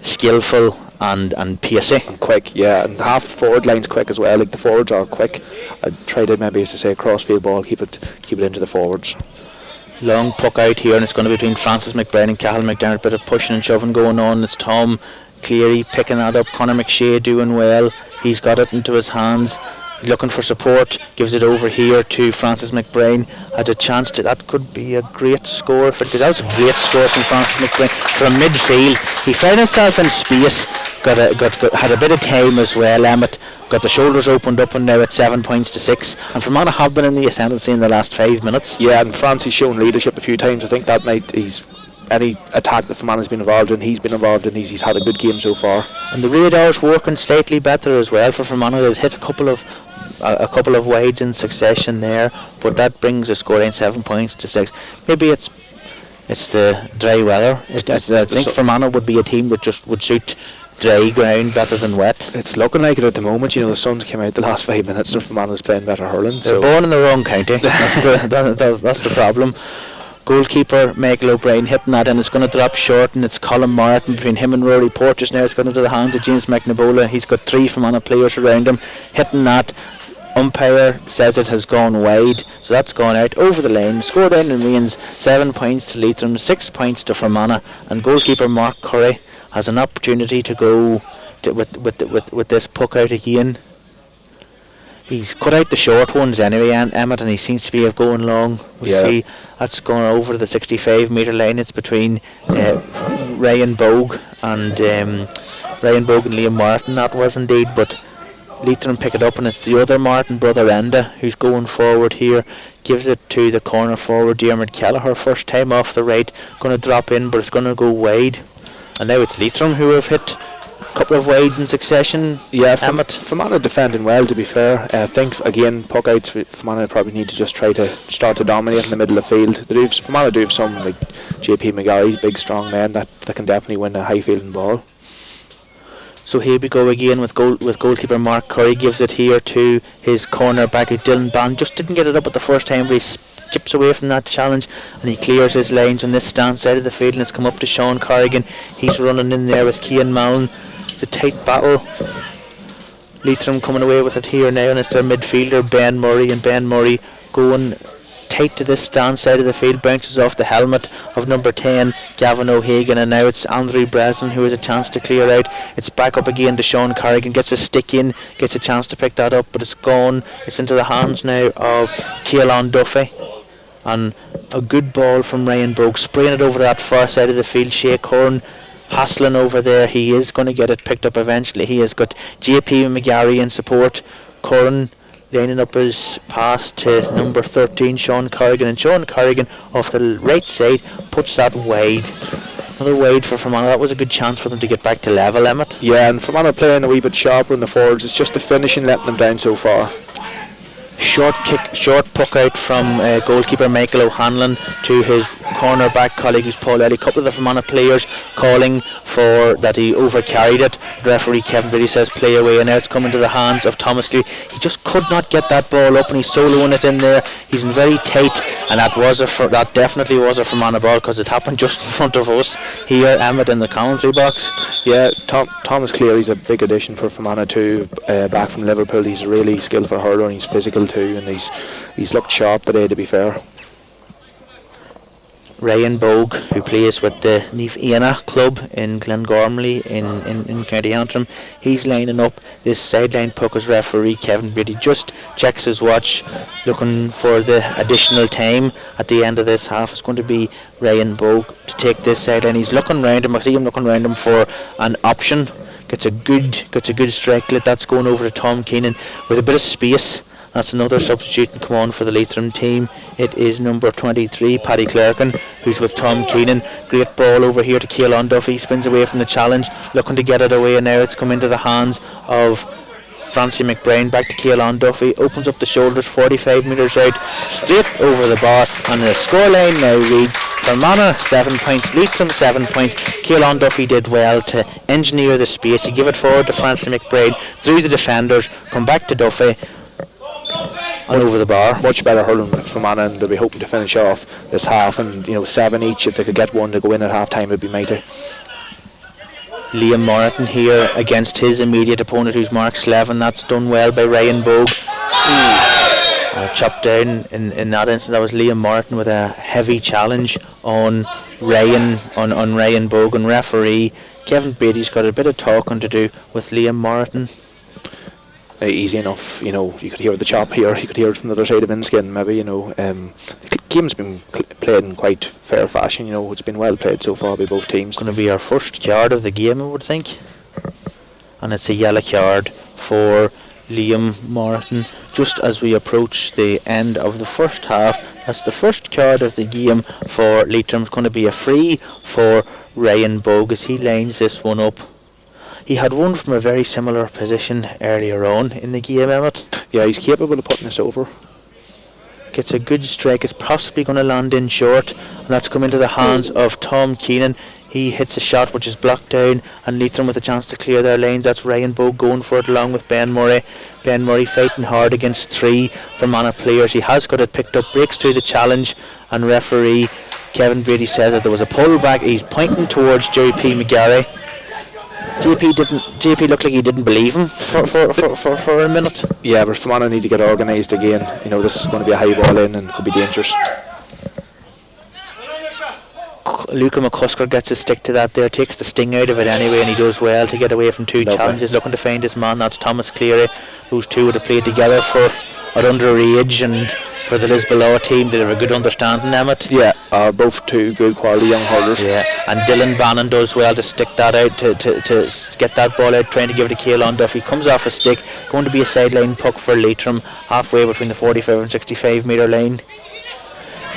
skillful and pacey. And quick, yeah, and half forward line's quick as well. Like the forwards are quick. I'd try to maybe, as I say, crossfield ball, keep it into the forwards. Long puck out here, and it's going to be between Francis McBride and Cathal McDermott. Bit of pushing and shoving going on. It's Tom Cleary picking that up. Conor McShea doing well. He's got it into his hands. Looking for support, gives it over here to Francis McBride. Had a chance to, that could be a great score for it, because that was a great score from Francis McBride from midfield. He found himself in space, had a bit of time as well. Emmett got the shoulders opened up, and now at 7 points to 6. And Fermanagh have been in the ascendancy in the last 5 minutes. Yeah, and Francie's shown leadership a few times. I think that night any attack that Fermanagh's been involved in, he's been involved in. He's had a good game so far. And the radar's working slightly better as well for Fermanagh. They've hit a couple of wides in succession there, but that brings the scoreline 7 points to 6. Maybe it's the dry weather. I think Fermanagh would be a team that just would suit dry ground better than wet. It's looking like it at the moment. The sun's came out the last 5 minutes, and Fermanagh's playing better hurling. They're born in the wrong county. That's the problem. Goalkeeper Michael O'Brien hitting that, and it's going to drop short, and it's Colin Martin between him and Rory Porteous now. It's going into the hands of James McNabola. He's got 3 Fermanagh players around him hitting that. Umpire says it has gone wide, so that's gone out over the line. Scoreline remains 7 points to Leitrim, 6 points to Fermanagh, and goalkeeper Mark Curry has an opportunity to go with this puck out again. He's cut out the short ones anyway, Emmett, and he seems to be going long. We see that's going over the 65 metre line. It's between Ryan Bogue and Liam Martin. That was indeed, but Leitrim pick it up, and it's the other Martin brother Enda who's going forward here. Gives it to the corner forward Diarmuid Kelleher. First time off the right, going to drop in, but it's going to go wide. And now it's Leitrim who have hit a couple of wides in succession. Yeah, Fermanagh defending well, to be fair. I think again puck outs, Fermanagh probably need to just try to start to dominate in the middle of the field. Fermanagh do have some like JP McGarry, big strong men that can definitely win a high fielding ball. So here we go again with goalkeeper Mark Curry. Gives it here to his corner back, Dylan Bond. Just didn't get it up at the first time, but he skips away from that challenge, and he clears his lines on this stand side of the field, and it's come up to Sean Carrigan. He's running in there with Cian Mallon. It's a tight battle. Leitrim coming away with it here now, and it's their midfielder Ben Murray, and Ben Murray going tight to this stand side of the field, bounces off the helmet of number 10 Gavin O'Hagan, and now it's Andrew Breslin who has a chance to clear out. It's back up again to Sean Carrigan, gets a stick in, gets a chance to pick that up, but it's gone. It's into the hands now of Keelan Duffy, and a good ball from Ryan Bogue, spraying it over that far side of the field. Shea Curran hassling over there. He is going to get it picked up eventually. He has got JP McGarry in support. Curran lining up his pass to number 13 Sean Carrigan, and Sean Carrigan off the right side puts that wide. Another wide for Fermanagh. That was a good chance for them to get back to level, Emmett. Yeah, and Fermanagh playing a wee bit sharper in the forwards. It's just the finishing letting them down so far. Short puck out from goalkeeper Michael O'Hanlon to his cornerback colleague who's Paul Ellie. A couple of the Fermanagh players calling for that he overcarried it. The referee Kevin Biddy says play away, and now it's coming to the hands of Thomas Cleary. He just could not get that ball up, and he's soloing it in there. He's in very tight, and that definitely was a Fermanagh ball, because it happened just in front of us here, Emmett, in the commentary box. Yeah, Thomas Cleary's a big addition for Fermanagh too, back from Liverpool. He's a really skillful hurler, and he's physical too, and he's looked sharp today, to be fair. Ryan Bogue, who plays with the Niamh Éanna club in Glengormley in County Antrim, he's lining up this sideline puck as referee Kevin Brady just checks his watch, looking for the additional time at the end of this half. It's going to be Ryan Bogue to take this sideline. He's looking round him. I see him looking round him for an option. Gets a good strikelet. That's going over to Tom Keenan with a bit of space. That's another substitute and come on for the Leitrim team. It is number 23, Paddy Clerkin, who's with Tom Keenan. Great ball over here to Keelan Duffy. Spins away from the challenge, looking to get it away, and now it's come into the hands of Francie McBride. Back to Keelan Duffy. Opens up the shoulders, 45 metres out, straight over the bar, and the scoreline now reads Fermanagh 7 points, Leitrim 7 points. Keelan Duffy did well to engineer the space. He gave it forward to Francie McBride, through the defenders, come back to Duffy, and over the bar. Much better hurling for Fermanagh, and they'll be hoping to finish off this half, and 7 each. If they could get one to go in at half time, it'd be mighty. Liam Morton here against his immediate opponent, who's Mark Slevin. That's done well by Ryan Bogue. Chopped down in that instance. That was Liam Morton with a heavy challenge on Ryan Bogue, and referee Kevin Beatty's got a bit of talking to do with Liam Morton. Easy enough, you could hear the chop here, you could hear it from the other side of Enniskillen maybe, the game's been played in quite fair fashion, it's been well played so far by both teams. It's going to be our first card of the game, I would think, and it's a yellow card for Liam Morton just as we approach the end of the first half. That's the first card of the game for Leitrim. It's going to be a free for Ryan Bogue as he lines this one up. He had one from a very similar position earlier on in the game, Emmett. Yeah, he's capable of putting this over. Gets a good strike. It's possibly going to land in short, and that's come into the hands of Tom Keenan. He hits a shot which is blocked down, and Leitrim with a chance to clear their lanes. That's Ryan Bogue going for it along with Ben Murray. Ben Murray fighting hard against three Fermanagh players. He has got it picked up, breaks through the challenge, and referee Kevin Brady says that there was a pullback. He's pointing towards JP McGarry. JP looked like he didn't believe him for a minute. Yeah, but Fermanagh need to get organised again. This is going to be a high ball in and could be dangerous. Luca Mccusker gets his stick to that there, takes the sting out of it anyway, and he does well to get away from two challenges, looking to find his man. That's Thomas Cleary. Those two would have played together at underage, and for the Lisbon team they have a good understanding, Emmett. Yeah, both two good quality young hurlers. Yeah, and Dylan Bannon does well to stick that out, to get that ball out, trying to give it to Caelan Duffy. Comes off a stick, going to be a sideline puck for Leitrim, halfway between the 45 and 65 metre line.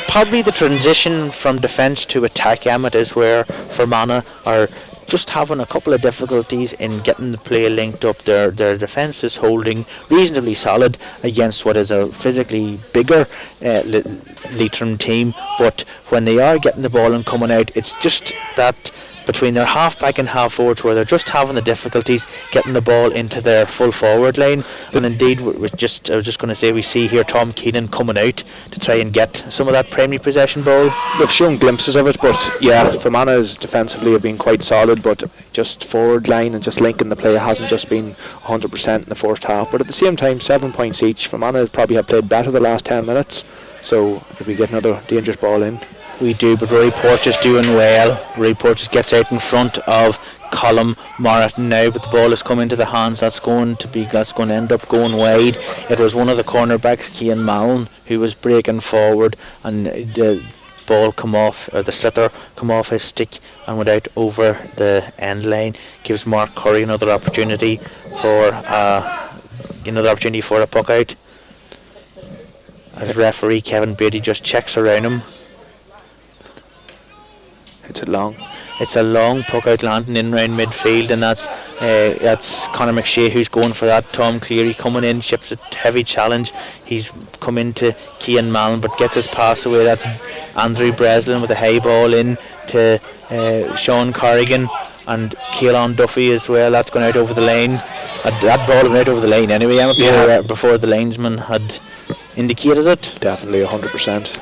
Probably the transition from defence to attack, Emmett, is where Fermanagh are just having a couple of difficulties in getting the play linked up. Their defence is holding reasonably solid against what is a physically bigger Leitrim team, but when they are getting the ball and coming out, it's just that between their half-back and half-forwards where they're just having the difficulties getting the ball into their full forward line. And indeed, I was just going to say, we see here Tom Keenan coming out to try and get some of that primary possession ball. We've shown glimpses of it, but yeah, Fermanagh's defensively have been quite solid, but just forward line and just linking the play hasn't just been 100% in the first half. But at the same time, 7 points each. Fermanagh probably have played better the last 10 minutes, so if we get another dangerous ball in. We do, but Rory Porch is doing well. Rory Porch gets out in front of Colm Morton now, but the ball has come into the hands. That's going to end up going wide. It was one of the cornerbacks, Cian Mallon, who was breaking forward, and the ball the sliotar come off his stick and went out over the end line. Gives Mark Curry another opportunity for a puck out. As referee Kevin Beatty just checks around him. It's a long puck out landing in round midfield, and that's Conor McShea who's going for that. Tom Cleary coming in, ships a heavy challenge. He's come into Cian Mallon but gets his pass away. That's Andrew Breslin with a high ball in to Sean Carrigan and Caelan Duffy as well. That's going out over the lane. That ball went out over the lane anyway, before the linesman had indicated it. Definitely 100%.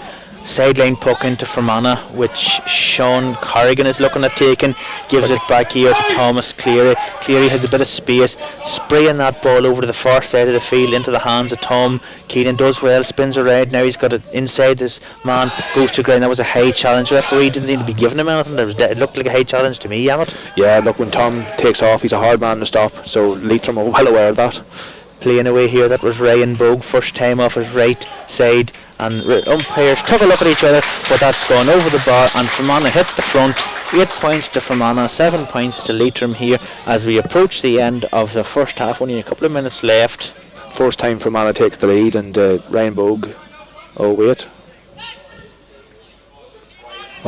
Sideline puck into Fermanagh, which Sean Carrigan is looking at taking. Gives it back here to Thomas Cleary. Cleary has a bit of space, spraying that ball over to the far side of the field into the hands of Tom Keenan. Does well, spins around. Now he's got it inside his man, goes to ground. That was a high challenge. The referee didn't seem to be giving him anything. It looked like a high challenge to me, Emmett. Yeah, look, when Tom takes off, he's a hard man to stop, so Leitrim are well aware of that. Playing away here, that was Ryan Bogue, first time off his right side, and umpires took a look at each other, but that's gone over the bar, and Fermanagh hit the front. 8 points to Fermanagh, 7 points to Leitrim here as we approach the end of the first half. Only a couple of minutes left. First time Fermanagh takes the lead, and Ryan Bogue,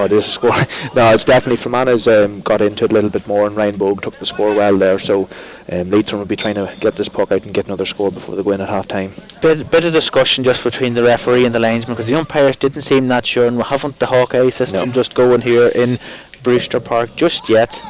this is score. No, it's definitely Fermanagh's got into it a little bit more, and Ryan Bogue took the score well there, so Leitrim will be trying to get this puck out and get another score before they go in at half time. Bit of discussion just between the referee and the linesman, because the umpires didn't seem that sure, and we haven't the Hawkeye system just going here in Brewster Park just yet.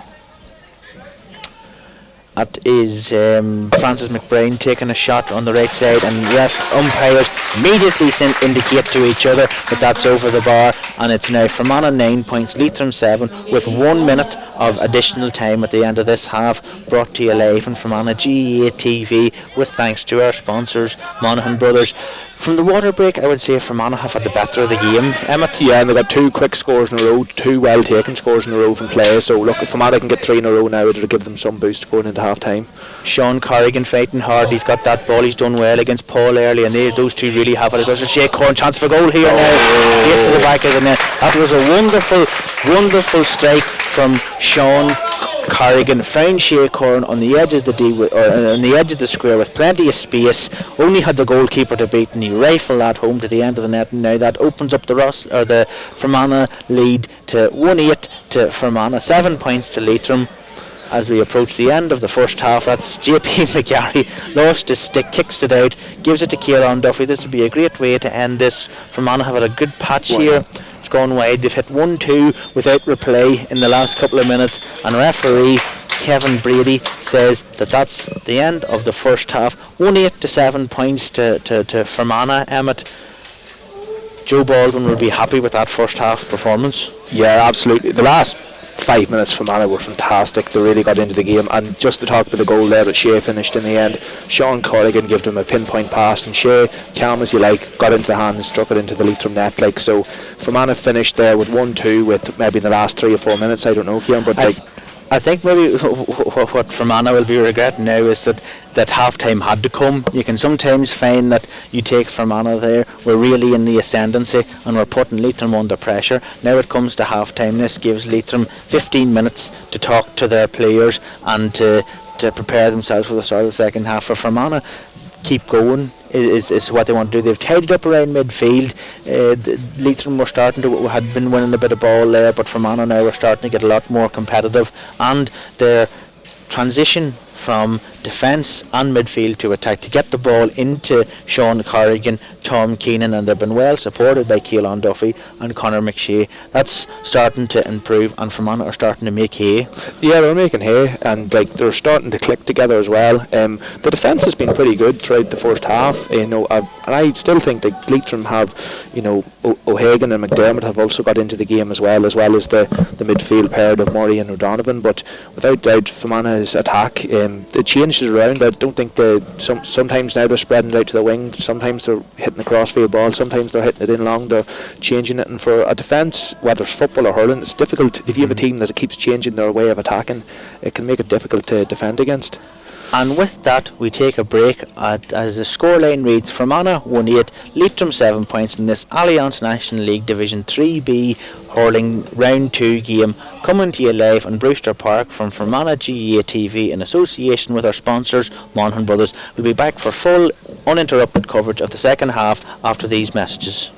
That is Francis McBride taking a shot on the right side, and umpires immediately indicate to each other that that's over the bar, and it's now Fermanagh 9 points, Leitrim 7, with 1 minute of additional time at the end of this half, brought to you live and from on a GEA TV with thanks to our sponsors, Monaghan Brothers. From the water break, I would say Fermanagh have had the better of the game. Emmett? Yeah, and they got 2 quick scores in a row, 2 well taken scores in a row from play. So look, if Fermanagh can get 3 in a row now, it'll give them some boost going into half time. Sean Carrigan fighting hard. He's got that ball. He's done well against Paul early, and those two really have it. There's a Shea Corn chance for goal here now. Straight to the back of the net. That was a wonderful strike from Sean Carrigan. Found Shea Corn on the edge of the on the edge of the square with plenty of space. Only had the goalkeeper to beat, and he rifled that home to the end of the net. And now that opens up the Fermanagh lead to 1-8 to Fermanagh. 7 points to Leitrim. As we approach the end of the first half, that's JP McGarry lost his stick, kicks it out, gives it to Kieran Duffy. This would be a great way to end this. Fermanagh have had a good patch here. It's gone wide. They've hit 1-2 without replay in the last couple of minutes, and referee Kevin Brady says that that's the end of the first half. 1-8 to 7 points to Fermanagh. Emmett, Joe Baldwin will be happy with that first half performance. Yeah, absolutely. The last 5 minutes from Manach were fantastic. They really got into the game, and just to talk about the goal there that Shea finished in the end, Sean Corrigan gave him a pinpoint pass, and Shea, calm as you like, got into the hand and struck it into the Leitrim net. Like, so Fermanagh finished there with 1-2 with maybe in the last 3 or 4 minutes, I don't know, Kieran, but I think maybe what Fermanagh will be regretting now is that half time had to come. You can sometimes find that you take Fermanagh there, we're really in the ascendancy and we're putting Leitrim under pressure. Now it comes to half time. This gives Leitrim 15 minutes to talk to their players and to prepare themselves for the start of the second half. For Fermanagh, keep going is what they want to do. They've tied it up around midfield. Leitrim were had been winning a bit of ball there, but Fermanagh now are starting to get a lot more competitive, and their transition from defence and midfield to attack to get the ball into Sean Carrigan, Tom Keenan, and they've been well supported by Keelan Duffy and Conor McShea. That's starting to improve, and Fermanagh are starting to make hay. Yeah, they're making hay, and like they're starting to click together as well. The defence has been pretty good throughout the first half, and I still think that Leitrim have, O'Hagan and McDermott have also got into the game as well as the midfield pair of Murray and O'Donovan. But without doubt, Fermanagh's attack, they changed it around. I don't think sometimes now they're spreading it out to the wing, sometimes they're hitting the crossfield ball, sometimes they're hitting it in long, they're changing it. And for a defence, whether it's football or hurling, it's difficult. If you have a team that keeps changing their way of attacking, it can make it difficult to defend against. And with that, we take a break as the scoreline reads: Fermanagh 1-8, Leitrim 7 points in this Allianz National League Division 3B Hurling Round 2 game, coming to you live on Brewster Park from Fermanagh GEA TV in association with our sponsors, Monaghan Brothers. We'll be back for full, uninterrupted coverage of the second half after these messages.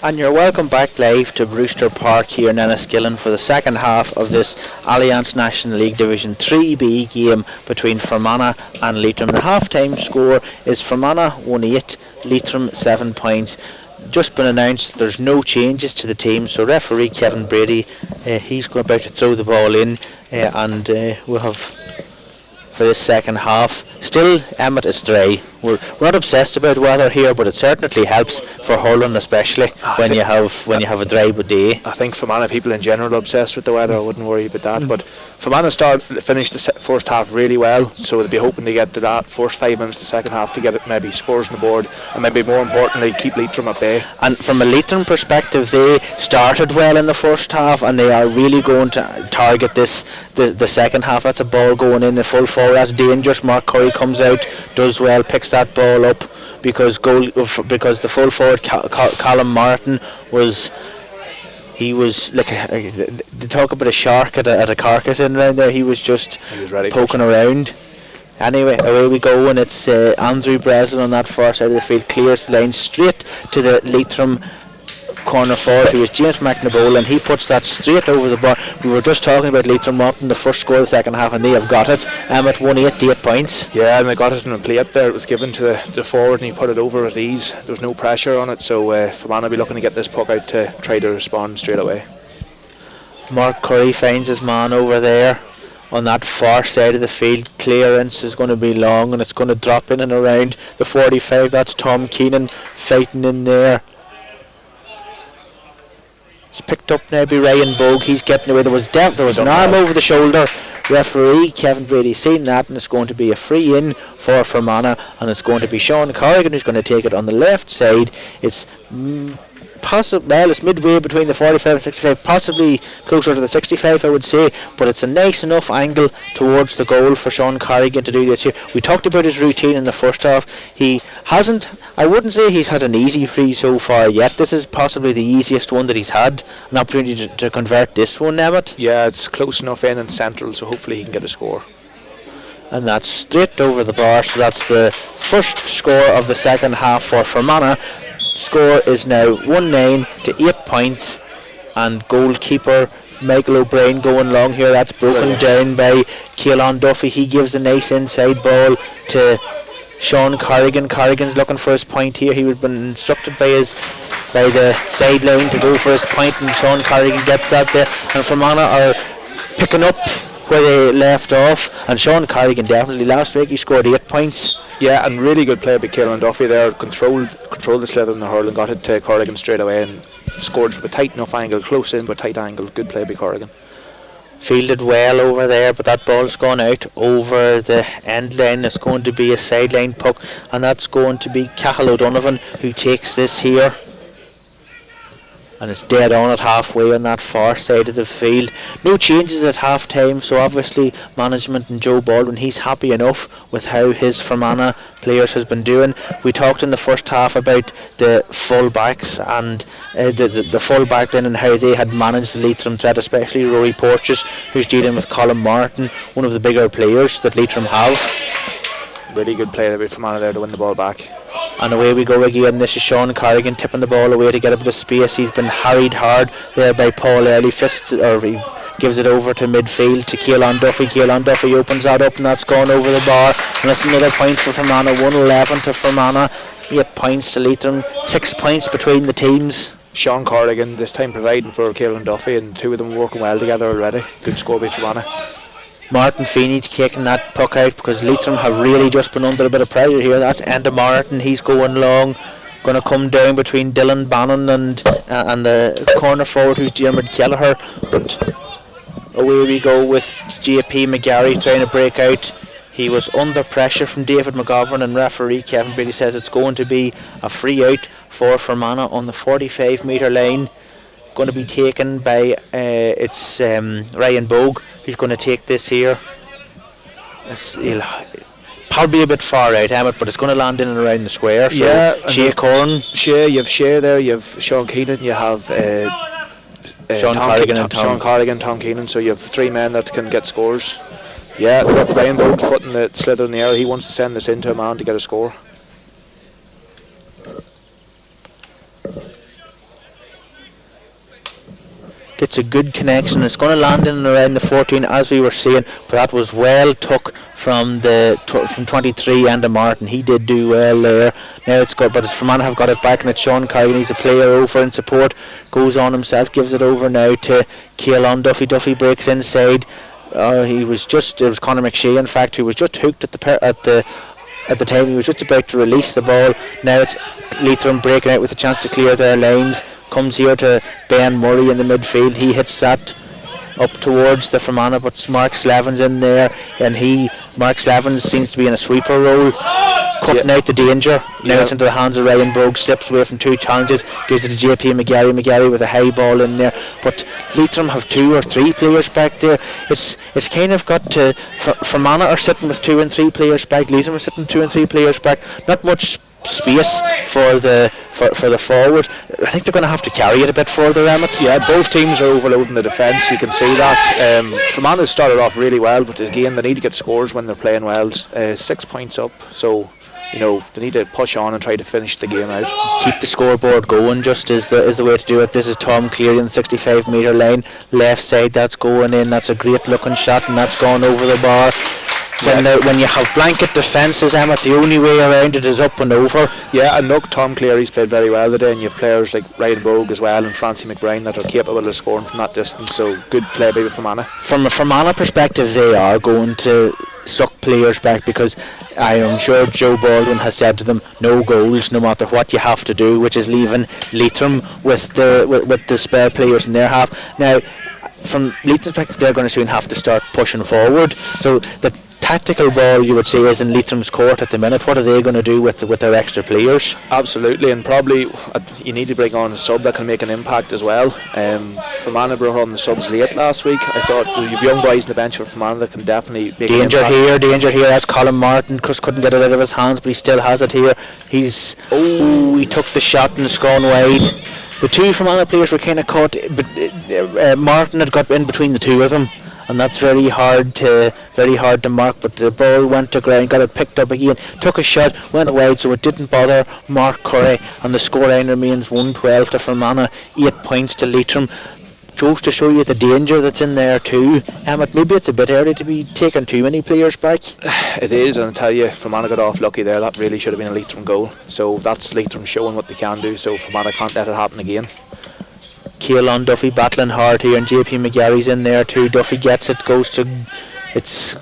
And you're welcome back live to Brewster Park here in Enniskillen for the second half of this Allianz National League Division 3B game between Fermanagh and Leitrim. The half-time score is Fermanagh 1-8, Leitrim 7 points. Just been announced there's no changes to the team, so referee Kevin Brady, he's about to throw the ball in, and we'll have for this second half. Still, Emmett is dry. We're not obsessed about weather here, but it certainly helps for hurling, especially when you have a dry day. I think Fermanagh people in general are obsessed with the weather. I wouldn't worry about that. But Fermanagh finished the first half really well, so they'll be hoping to get to that first 5 minutes of the second half to get it, maybe scores on the board, and maybe more importantly keep Leitrim at bay. And from a Leitrim perspective, they started well in the first half, and they are really going to target the second half. That's a ball going in the full forward. That's dangerous. Mark Curry comes out, does well, picks that ball up because the full forward Colin Martin was like they talk about a shark at a carcass in around there. He was ready poking around. Anyway, away we go, and it's Andrew Breslin on that far side of the field, clears the line straight to the Leitrim corner forward, who is James McNabola, and he puts that straight over the bar. We were just talking about Leitrim wanting the first score of the second half, and they have got it. Emmett 1-8 points. Yeah, and they got it in a plate there. It was given to the forward, and he put it over at ease. There was no pressure on it, so Fermanagh will be looking to get this puck out to try to respond straight away. Mark Curry finds his man over there on that far side of the field. Clearance is going to be long, and it's going to drop in and around the 45. That's Tom Keenan fighting in there. It's picked up now by Ryan Bogue. He's getting away. There was an arm over the shoulder. Referee Kevin Brady seen that, and it's going to be a free in for Fermanagh, and it's going to be Sean Carrigan who's going to take it on the left side. It's it's midway between the 45 and 65, possibly closer to the 65 I would say, but it's a nice enough angle towards the goal for Sean Carrigan to do this here. We talked about his routine in the first half. I wouldn't say he's had an easy free so far yet. This is possibly the easiest one that he's had, an opportunity to convert this one, Emmett. Yeah, it's close enough in and central, so hopefully he can get a score. And that's straight over the bar, so that's the first score of the second half for Fermanagh. Score is now 1-9 to 8 points, and goalkeeper Michael O'Brien going long here. That's broken down by Keelan Duffy. He gives a nice inside ball to Sean Carrigan. Carrigan's looking for his point here. He had been instructed by the sideline to go for his point, and Sean Carrigan gets that there, and Fermanagh are picking up where they left off, and Sean Carrigan definitely last week he scored 8 points. Yeah, and really good play by Keelan Duffy there. Controlled the slither in the hurl and got it to Carrigan straight away and scored from a tight enough angle, close in but tight angle. Good play by Carrigan. Fielded well over there, but that ball's gone out over the end line. It's going to be a sideline puck, and that's going to be Cahill O'Donovan who takes this here. And it's dead on at halfway on that far side of the field. No changes at half time, so obviously management and Joe Baldwin, he's happy enough with how his Fermanagh players has been doing. We talked in the first half about the full-backs and the full-back then and how they had managed the Leitrim threat, especially Rory Porteous, who's dealing with Colin Martin, one of the bigger players that Leitrim have. Really good play by Fermanagh there to win the ball back. And away we go again. This is Sean Carrigan tipping the ball away to get a bit of space. He's been harried hard there by Paul Early. He gives it over to midfield to Keelan Duffy. Keelan Duffy opens that up, and that's gone over the bar. And that's another point for Fermanagh. 1-11 to Fermanagh. 8 points to Leitrim. 6 points between the teams. Sean Carrigan this time providing for Keelan Duffy, and two of them working well together already. Good score by Fermanagh. Martin Feeney taking that puck out because Leitrim have really just been under a bit of pressure here. That's Enda Martin. He's going long, going to come down between Dylan Bannon and the corner forward who's Diarmid Kelleher. But away we go with JP McGarry trying to break out. He was under pressure from David McGovern, and referee Kevin Brady says it's going to be a free out for Fermanagh on the 45 metre line. Going to be taken by Ryan Bogue. He's going to take this here. He'll probably a bit far out, Emmett, but it's going to land in and around the square. So yeah, Shea Corn, you have Shea there, you have Sean Keenan, you have Sean Carrigan, Tom Keenan. So you have three men that can get scores. Yeah, Ryan Bogue's putting the slither in the air. He wants to send this into a man to get a score. gets a good connection. It's going to land in and around the 14 as we were saying, but that was well took from from 23 and Martin. He did do well there. Now it's good, but as Fermanagh have got it back, and it's Sean Carrigan. He's a player over in support, goes on himself, gives it over now to Keelan Duffy. Duffy breaks inside. It was Conor McShea, in fact, who was just hooked at the time. He was just about to release the ball. Now it's Leitrim breaking out with a chance to clear their lines. Comes here to Ben Murray in the midfield. He hits that up towards the Fermanagh, but Mark Slevin's in there, and Mark Slevin seems to be in a sweeper role, cutting out the danger. Now it's into the hands of Ryan Brogue, slips away from two challenges, gives it to JP McGarry with a high ball in there. But Leitrim have 2 or 3 players back there. It's kind of got to, Fermanagh are sitting with 2 and 3 players back, Leitrim are sitting 2 and 3 players back. Not much space for the forward. I think they're going to have to carry it a bit further, Emmett. Yeah, both teams are overloading the defence. You can see that. Fermanagh started off really well, but again, they need to get scores when they're playing well. 6 points up, so they need to push on and try to finish the game out. Keep the scoreboard going, just is the way to do it. This is Tom Cleary in the 65-metre line, left side. That's going in. That's a great looking shot, and that's gone over the bar. When you have blanket defences, Emmett, the only way around it is up and over. Yeah, and look, Tom Cleary's played very well today, and you have players like Ryan Brogue as well and Francie McBride that are capable of scoring from that distance, so good play by Fermanagh. From a Fermanagh perspective, they are going to suck players back, because I am sure Joe Baldwin has said to them, no goals no matter what you have to do, which is leaving Leitrim with the spare players in their half. Now, from Leitrim's perspective, they're going to soon have to start pushing forward, so the tactical ball, you would say, is in Leitrim's court at the minute. What are they going to do with their extra players? Absolutely, and probably you need to bring on a sub that can make an impact as well. Fermanagh brought on the subs late last week. I thought you've young boys in the bench for Fermanagh that can definitely make an impact. Danger here. That's Colin Martin. Just couldn't get it out of his hands, but he still has it here. He took the shot and it's gone wide. The two Fermanagh players were kind of caught, but Martin had got in between the two of them, and that's very hard to mark. But the ball went to ground, got it picked up again, took a shot, went wide, so it didn't bother Mark Curry, and the scoreline remains 1-12 to Fermanagh, 8 points to Leitrim. Goes to show you the danger that's in there too. Emmett, maybe it's a bit early to be taking too many players back. It is, and I tell you, Fermanagh got off lucky there. That really should have been a Leitrim goal. So that's Leitrim showing what they can do, so Fermanagh can't let it happen again. Keelan Duffy battling hard here, and JP McGarry's in there too. Duffy gets it, it's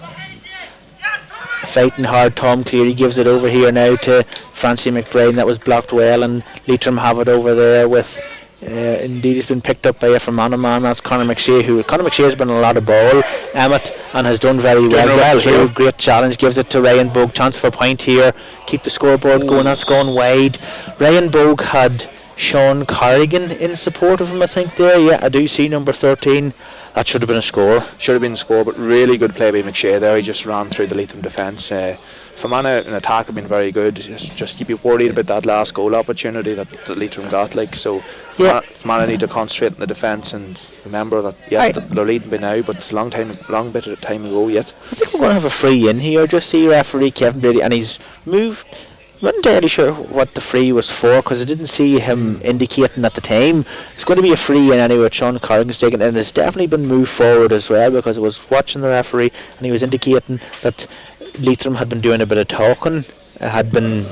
fighting hard. Tom Cleary gives it over here now to Francie McBride, and that was blocked well, and Leitrim have it over there with indeed it's been picked up by a Fermanagh man. That's Conor McShea, Conor McShea has been a lot of ball, Emmett, and has done very well. Great challenge, gives it to Ryan Bogue, chance for a point here, keep the scoreboard going. That's gone wide. Ryan Bogue had Sean Carrigan in support of him, I think there. Yeah, I do see number 13. That should have been a score. Should have been a score, but really good play by McShea there. He just ran through the Leitrim defence. Fermanagh in attack have been very good. Just you'd be worried about that last goal opportunity that Leitrim got. Fermanagh need to concentrate on the defence and remember that they're leading by now, but it's a long bit of time ago yet. I think we're going to have a free in here. Just see referee Kevin Brady, and he's moved. I wasn't entirely sure what the free was for, because I didn't see him indicating at the time. It's going to be a free in anyway. Sean Carrigan's taken, and it's definitely been moved forward as well, because I was watching the referee and he was indicating that Leitrim had been doing a bit of talking, had been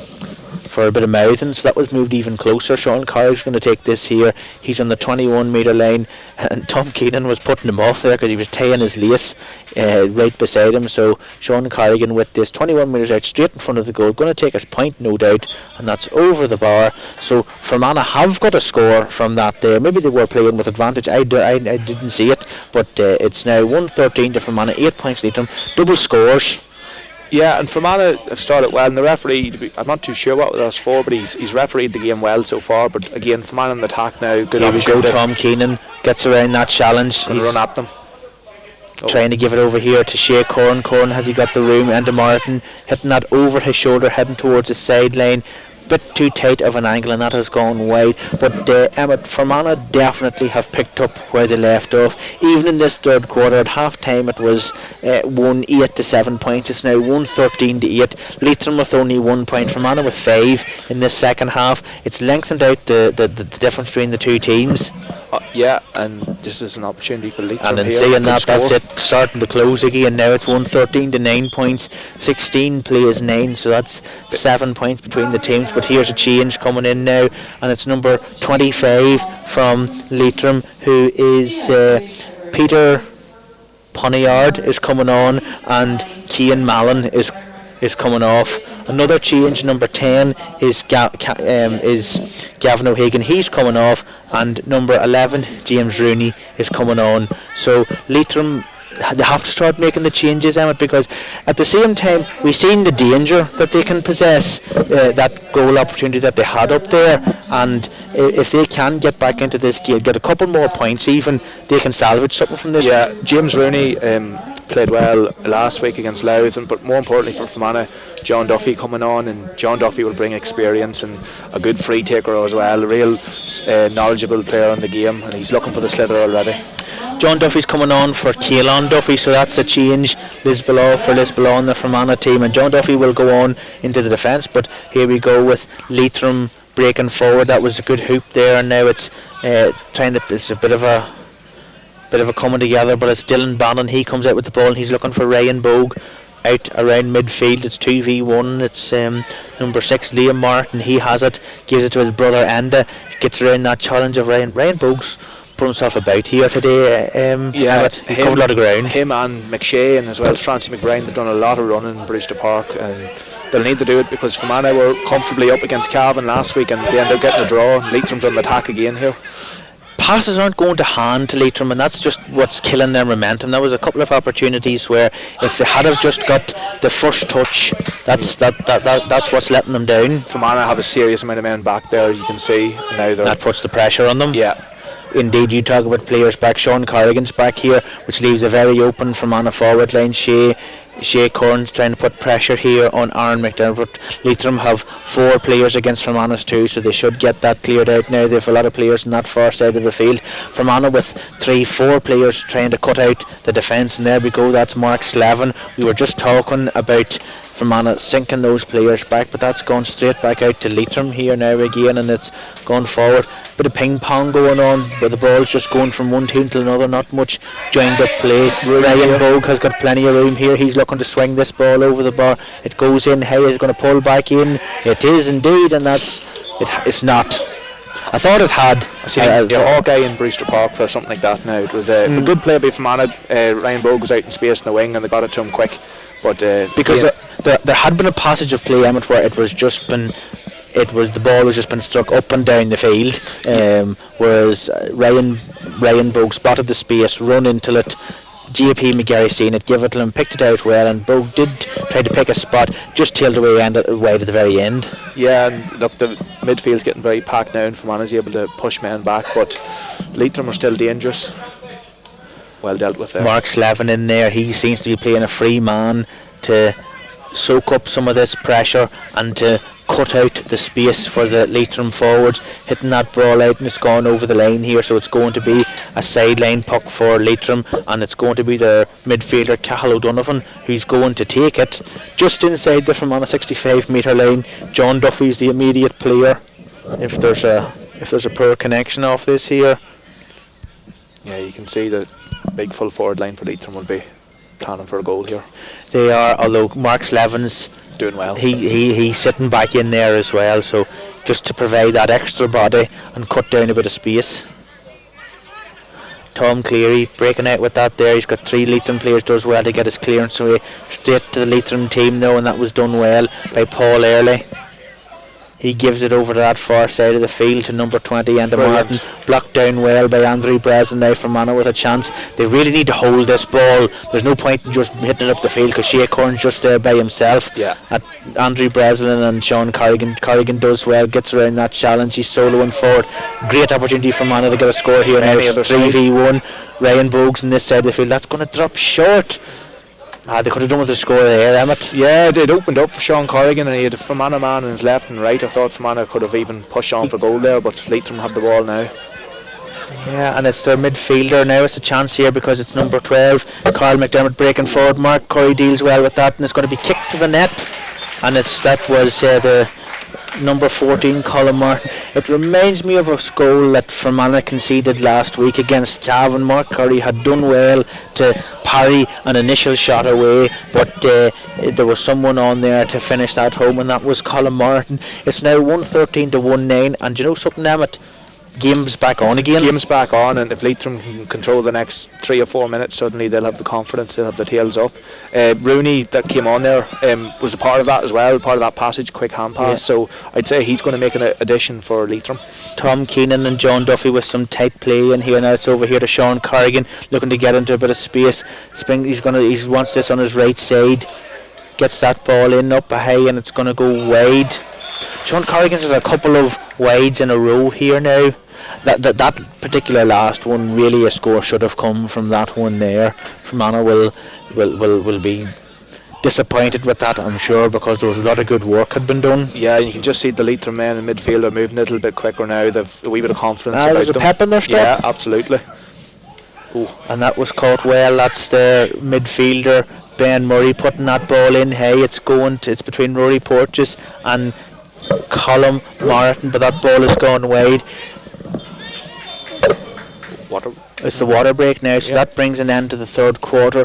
for a bit of mouthing, so that was moved even closer. Sean Carrigan's going to take this here. He's on the 21-metre line, and Tom Keenan was putting him off there because he was tying his lace right beside him. So Sean Carrigan with this 21 metres out straight in front of the goal, going to take his point no doubt, and that's over the bar. So Fermanagh have got a score from that there. Maybe they were playing with advantage, I didn't see it, but it's now 1-13 to Fermanagh, 8 points Leitrim, double scores. Yeah, and Fermanagh have started well, and the referee, I'm not too sure what that's for, but he's refereed the game well so far. But again, Fermanagh in the attack now, good opportunity. Here we go, Tom Keenan gets around that challenge. He's run at them. Trying to give it over here to Shea Corn. Corn, has he got the room? And to Martin, hitting that over his shoulder, heading towards the sideline. Bit too tight of an angle, and that has gone wide. But Emmett, Fermanagh definitely have picked up where they left off. Even in this third quarter, at half time it was 1-8 to 7 points. It's now 1-13 to 8. Leitrim with only 1 point, Fermanagh with 5 in this second half. It's lengthened out the difference between the two teams. Yeah, and this is an opportunity for Leitrim And in here. saying Good that, that's score. it, starting to close again now. It's 113 to 9 points, 16 plays 9, so that's 7 points between the teams. But here's a change coming in now, and it's number 25 from Leitrim, who is Peter Poniard is coming on, and Cian Mallon is coming off. Another change, number 10 is Gavin O'Hagan. He's coming off, and number 11 James Rooney is coming on. So Leitrim, they have to start making the changes, Emmett, because at the same time we've seen the danger that they can possess, that goal opportunity that they had up there, and if they can get back into this game, get a couple more points even, they can salvage something from this. Yeah, James Rooney played well last week against Louth, but more importantly for Fermanagh, John Duffy coming on, and John Duffy will bring experience and a good free taker as well, a real knowledgeable player in the game, and he's looking for the slither already. John Duffy's coming on for Caelan Duffy, so that's a change. Lisbeth on the Fermanagh team, and John Duffy will go on into the defence. But here we go with Leitrim breaking forward. That was a good hoop there, and now it's it's a bit of a coming together. But it's Dylan Bannon. He comes out with the ball, and he's looking for Ryan Bogue out around midfield. It's 2v1. It's number 6 Liam Martin. He has it, gives it to his brother Enda, gets around that challenge of Ryan Bogue's put himself about here today. He covered a lot of ground. Him and McShay, and as well as Francie McBride, they've done a lot of running in Brewster Park, and they'll need to do it because Fermanagh were comfortably up against Carrigan last week, and they ended up getting a draw. Leitrim's on the attack again here. Passes aren't going to hand to Leitrim, and that's just what's killing their momentum. There was a couple of opportunities where if they had have just got the first touch, that's what's letting them down. Fermanagh have a serious amount of men back there, as you can see. Now that puts the pressure on them. Yeah. Indeed, you talk about players back. Sean Carrigan's back here, which leaves a very open Fermanagh forward line. Shea Corns trying to put pressure here on Aaron McDermott. Leitrim have 4 players against Fermanagh's 2, so they should get that cleared out now. They have a lot of players on that far side of the field. Fermanagh with 3-4 players trying to cut out the defence, and there we go, that's Mark Slavin. We were just talking about Fermanagh sinking those players back, but that's gone straight back out to Leitrim here now again, and it's gone forward. Bit of ping pong going on, where the ball's just going from one team to another, not much joined up play. Ryan Bogue has got plenty of room here. He's looking to swing this ball over the bar. It goes in. Hay is going to pull back in. It is indeed, and it's not. I thought it had. I seen Hawkeye in Brewster Park or something like that now. It was a good play by Fermanagh. Ryan Bogue was out in space in the wing, and they got it to him quick. But because there had been a passage of play, Emmett, where the ball was just been struck up and down the field, whereas Ryan Bogue spotted the space, run into it. JP McGarry seen it, give it to him, picked it out well, and Bogue did try to pick a spot, just tailed away to the very end. Yeah, and look, the midfield's getting very packed now, and Fermanagh's able to push men back, but Leitrim are still dangerous. Well dealt with there. Mark Slavin in there, he seems to be playing a free man to soak up some of this pressure and to cut out the space for the Leitrim forwards, hitting that ball out, and it's gone over the line here, so it's going to be a sideline puck for Leitrim, and it's going to be their midfielder Cathal O'Donovan who's going to take it just inside the Fermanagh 65 metre line. John Duffy's the immediate player. If there's a poor connection off this here, yeah, you can see the big full forward line for Leitrim will be planning for a goal here. They are, although Mark Slavin's doing well. He's sitting back in there as well, so just to provide that extra body and cut down a bit of space. Tom Cleary breaking out with that there. He's got 3 Leitrim players, does well to get his clearance away straight to the Leitrim team now, and that was done well by Paul Early. He gives it over to that far side of the field to number 20, Enda Martin. Blocked down well by Andrew Breslin now for Manach with a chance. They really need to hold this ball. There's no point in just hitting it up the field because Shea Corn's just there by himself. Yeah. At Andrew Breslin and Sean Carrigan. Carrigan does well, gets around that challenge. He's soloing forward. Great opportunity for Manach to get a score here now. 3v1. Ryan Bogues on this side of the field. That's going to drop short. They could have done with the score there, Emmett. Yeah, it opened up for Sean Carrigan, and he had a Fermanagh man on his left and right. I thought Fermanagh could have even pushed on for goal there, but Leitrim have the ball now. Yeah, and it's their midfielder now. It's a chance here because it's number 12, Carl McDermott breaking forward. Mark Curry deals well with that, and it's going to be kicked to the net. And that was the number 14, Colin Martin. It reminds me of a goal that Fermanagh conceded last week against Cavan. Mark Curry had done well to parry an initial shot away, but there was someone on there to finish that home, and that was Colin Martin. It's now 113 to 1-9, and do you know something, Emmett? Game's back on again. Game's back on, and if Leitrim can control the next 3 or 4 minutes, suddenly they'll have the confidence, they'll have the tails up. Rooney, that came on there, was a part of that as well, part of that passage, quick hand pass, so I'd say he's going to make an addition for Leitrim. Tom Keenan and John Duffy with some tight play in here. Now it's over here to Sean Carrigan, looking to get into a bit of space. He wants this on his right side, gets that ball in up high, and it's going to go wide. Sean Carrigan's had a couple of wides in a row here now. That particular last one, really a score should have come from that one there. Fermanagh will be disappointed with that, I'm sure, because there was a lot of good work had been done. Yeah, you can just see the Leitrim men in midfield are moving a little bit quicker now. They've a wee bit of confidence about there's a them. pep in their step. Yeah, absolutely. Ooh. And that was caught well. That's the midfielder Ben Murray putting that ball in. Hey, it's between Rory Porteous and Colin Martin, but that ball has gone wide. It's the water break now, so that brings an end to the third quarter.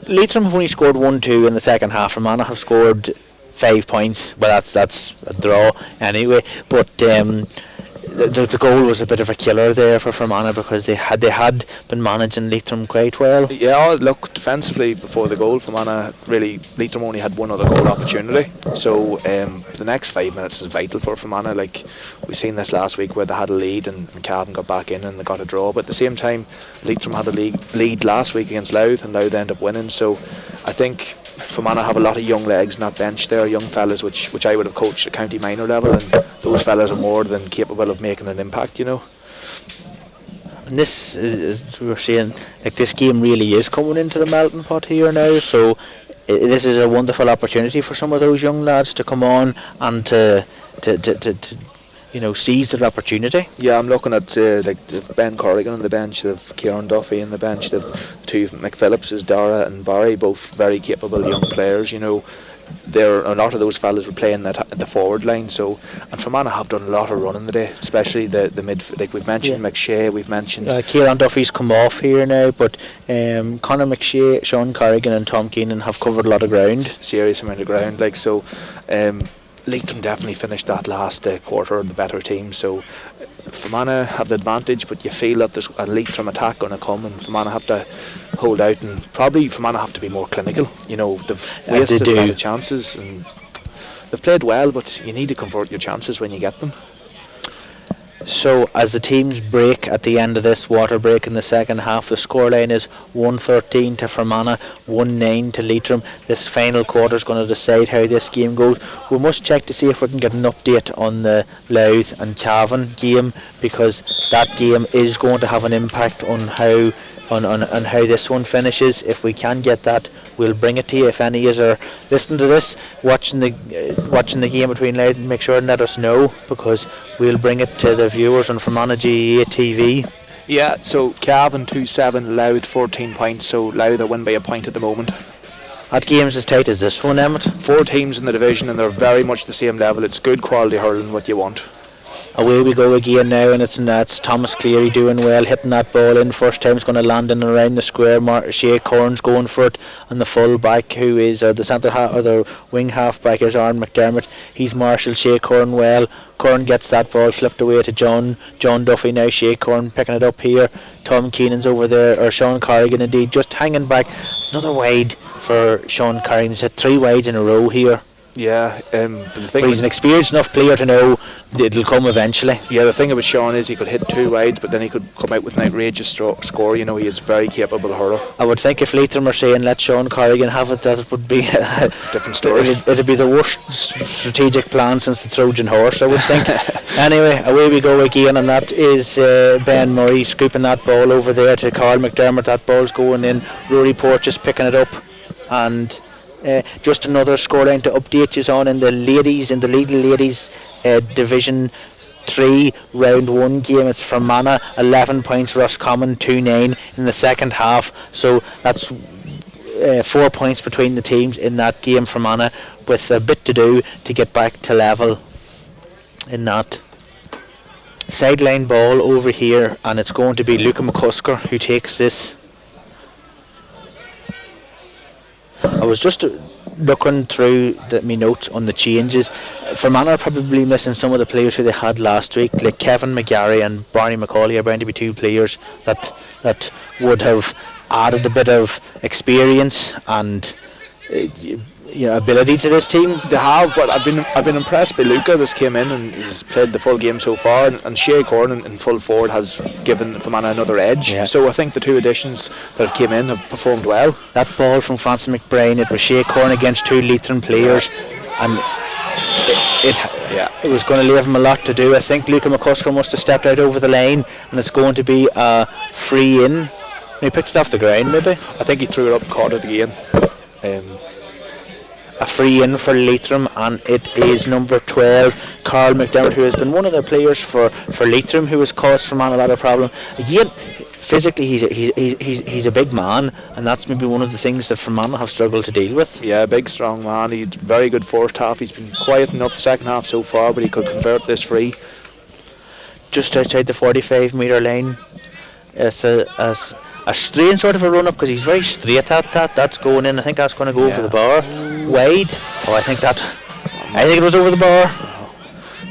Leitrim have only scored 1-2 in the second half. Fermanagh have scored 5 points. Well, that's a draw anyway. But the goal was a bit of a killer there for Fermanagh, because they had been managing Leitrim quite well. Yeah, look, defensively before the goal, Fermanagh Leitrim only had one other goal opportunity. So the next 5 minutes is vital for Fermanagh. Like we've seen this last week where they had a lead and Carrigan got back in and they got a draw. But at the same time, Leitrim had a lead last week against Louth, and Louth ended up winning. So I think Fermanagh have a lot of young legs in that bench there, young fellas which I would have coached at county minor level, and those fellas are more than capable of making an impact, you know. And this is we were saying, like, this game really is coming into the melting pot here now, so this is a wonderful opportunity for some of those young lads to come on and to seize their opportunity. Yeah, I'm looking at like Ben Carrigan on the bench, they've Kieran Duffy on the bench, they've two McPhillips, Dara and Barry, both very capable young players, you know. A lot of those fellas were playing at the forward line, so, and Fermanagh have done a lot of running today, especially the mid, like we've mentioned McShea, we've mentioned Kieran Duffy's come off here now, but Conor McShea, Sean Carrigan and Tom Keenan have covered a lot of ground. Serious amount of ground, like, so Leitrim definitely finished that last quarter the better team, so Fermanagh have the advantage, but you feel that there's a Leitrim attack going to come, and Fermanagh have to hold out, and probably Fermanagh have to be more clinical. You know, they've wasted a lot of chances, and they've played well, but you need to convert your chances when you get them. So as the teams break at the end of this water break in the second half, the scoreline is 113 to Fermanagh, 1-9 to Leitrim. This final quarter is going to decide how this game goes. We must check to see if we can get an update on the Louth and Cavan game, because that game is going to have an impact on how this one finishes. If we can get that, we'll bring it to you. If any of you are listening to this, watching the game between Louth, make sure and let us know, because we'll bring it to the viewers on Fermanagh GAA TV. Yeah, so Cavan 2-7, Louth 14 points, so Louth are win by a point at the moment. That game's as tight as this one, Emmett. 4 teams in the division, and they're very much the same level. It's good quality hurling, what you want. Away we go again now, and it's Thomas Cleary doing well, hitting that ball in. First time it's going to land in and around the square. Shea Corn's going for it, and the full back, who is the centre half or the wing half back, is Aaron McDermott. He's marshalled Shea Corn well. Corn gets that ball flipped away to John Duffy now. Shea Corn picking it up here. Tom Keenan's over there, or Sean Carrigan indeed, just hanging back. Another wide for Sean Carrigan. He's had 3 wides in a row here. Yeah, but he's an experienced enough player to know it'll come eventually. Yeah, the thing about Sean is he could hit 2 wides, but then he could come out with an outrageous score. You know, he is very capable hurler. I would think if Leitrim are saying let Sean Carrigan have it, that it would be a different story. It'd be the worst strategic plan since the Trojan horse, I would think. Anyway, away we go again, and that is Ben Murray scooping that ball over there to Carl McDermott. That ball's going in. Rory Porteous picking it up, and just another scoreline to update you on in the legal ladies division 3 round 1 game. It's Fermanagh 11 points, Roscommon 2-9 in the second half, so that's 4 points between the teams in that game. Fermanagh with a bit to do to get back to level in that. Sideline ball over here, and it's going to be Mccusker who takes this. I was just looking through me notes on the changes. Fermanagh are probably missing some of the players who they had last week, like Kevin McGarry and Barney McCauley are going to be two players that would have added a bit of experience and ability to this team. They have, but I've been impressed by Luca. This came in and he's played the full game so far, and Shea Corn in full forward has given Fermanagh another edge. Yeah. So I think the two additions that came in have performed well. That ball from Francis McBrain, it was Shea Corn against two Leitrim players, and it was going to leave him a lot to do. I think Mccusker must have stepped out over the line, and it's going to be a free in. He picked it off the ground, maybe. I think he threw it up and caught it again. A free in for Leitrim, and it is number 12, Carl McDermott, who has been one of the players for Leitrim, who has caused Fermanagh a lot of problem. Again, physically he's a big man, and that's maybe one of the things that Fermanagh have struggled to deal with. Yeah, big strong man. He's very good first half. He's been quiet enough second half so far, but he could convert this free. Just outside the 45-metre line. It's a strange sort of a run up because he's very straight at that. That's going in. I think that's going to go over the bar. Wide. I think it was over the bar.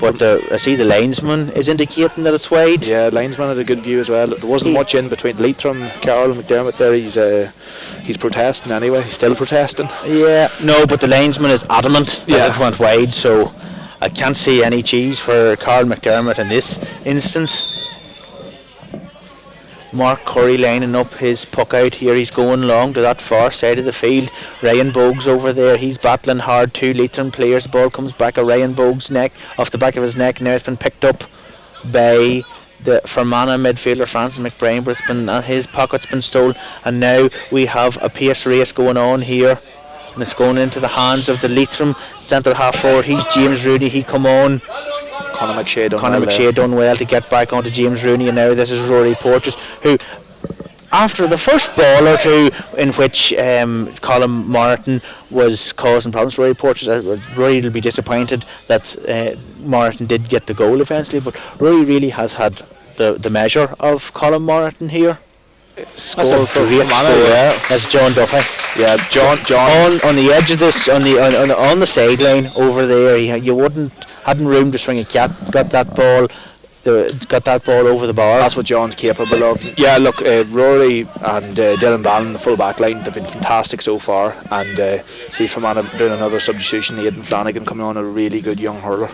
But I see the linesman is indicating that it's wide. Yeah, linesman had a good view as well. There wasn't much in between Leitrim, Carl McDermott there. He's protesting anyway. He's still protesting. Yeah, no, but the linesman is adamant that it went wide. So I can't see any cheese for Carl McDermott in this instance. Mark Curry lining up his puck out here. He's going long to that far side of the field. Ryan Bogues over there. He's battling hard. Two Leitrim players. The ball comes back at Ryan Bogues' neck, off the back of his neck. Now it's been picked up by the Fermanagh midfielder Francis McBrain, but his pocket's been stolen. And now we have a pace race going on here, and it's going into the hands of the Leitrim centre half forward. He's James Rooney. He come on. Conor McShea done well to get back onto James Rooney, and now this is Rory Porteous, who, after the first ball or two in which Colin Martin was causing problems, Rory will be disappointed that Martin did get the goal eventually, but Rory really has had the measure of Colin Martin here. Score for Fermanagh. That's John Duffy. Yeah, John on the edge of this, on the sideline over there. Hadn't room to swing a cat. Got that ball over the bar. That's what John's capable of. Yeah, look, Rory and Dylan Bannon, the full back line, they've been fantastic so far. And see Fermanagh doing another substitution. Aidan Flanagan coming on, a really good young hurler.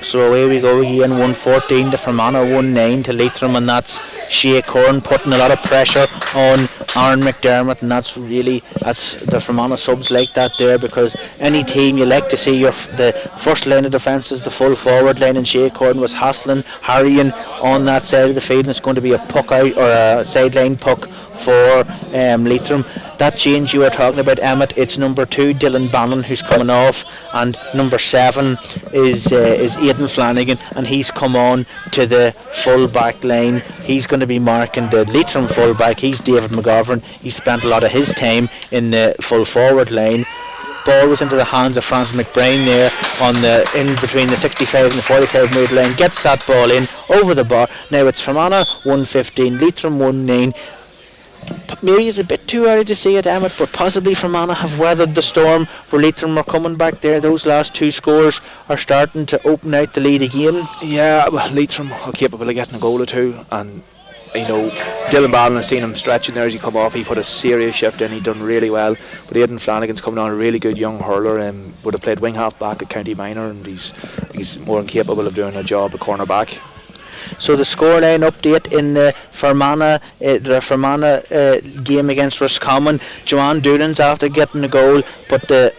So away we go again, 1-14 to Fermanagh, 1-9 to Leitrim, and that's Shea Corn putting a lot of pressure on Aaron McDermott, and that's the Fermanagh subs like that there, because any team you like to see the first line of defence is the full forward line, and Shea Corn was hassling, harrying on that side of the field, and it's going to be a puck out or a sideline puck for Leitrim. That change you were talking about, Emmett, it's number 2 Dylan Bannon who's coming off, and number 7 is Aidan Flanagan, and he's come on to the full back line. He's going to be marking the Leitrim full back. He's David McGovern. He spent a lot of his time in the full forward line. Ball was into the hands of Francis McBrain there in between the 65 and the 45 metre line. Gets that ball in over the bar. Now it's Fermanagh 1-15, Leitrim 1-9. Maybe it's a bit too early to see it, Emmett, but possibly Fermanagh have weathered the storm where Leitrim are coming back there. Those last two scores are starting to open out the lead again. Yeah, well, Leitrim are capable of getting a goal or two, and Dylan Bannon, has seen him stretching there as he come off. He put a serious shift in. He done really well. But Aidan Flanagan's coming on, a really good young hurler. Would have played wing half back at County Minor, and he's more than capable of doing a job at corner back. So the scoreline update in the Fermanagh game against Roscommon. Joanne Doolan's after getting the goal, but the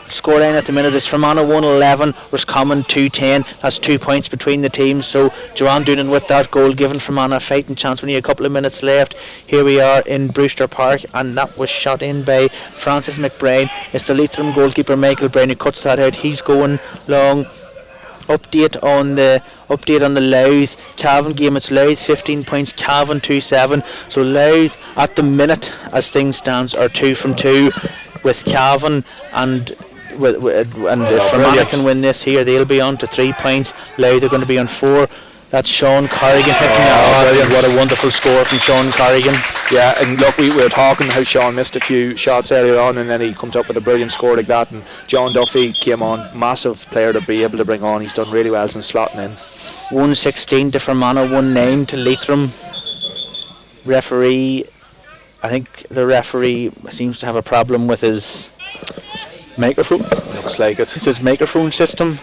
scoreline at the minute is Fermanagh 1-11, Roscommon 2-10. That's 2 points between the teams. So Joanne Doolan with that goal, giving Fermanagh a fighting chance. Only a couple of minutes left. Here we are in Brewster Park, and that was shot in by Francis McBrain. It's the Leitrim goalkeeper Michael Brown who cuts that out. He's going long. Update on the Louth Cavan game. It's Louth 15 points, Cavan 2-7. So Louth at the minute, as things stands, are 2 from 2 with Cavan, and and if Fermanagh can win this here, they'll be on to 3 points. Louth are going to be on 4. That's Sean Carrigan hitting that. What a wonderful score from Sean Carrigan. Yeah, and look, we were talking how Sean missed a few shots earlier on, and then he comes up with a brilliant score like that. And John Duffy came on, massive player to be able to bring on. He's done really well since slotting in. 116 to Fermanagh, 1-9 to Leitrim. Referee, I think the referee seems to have a problem with his microphone. Looks like it. It's his microphone system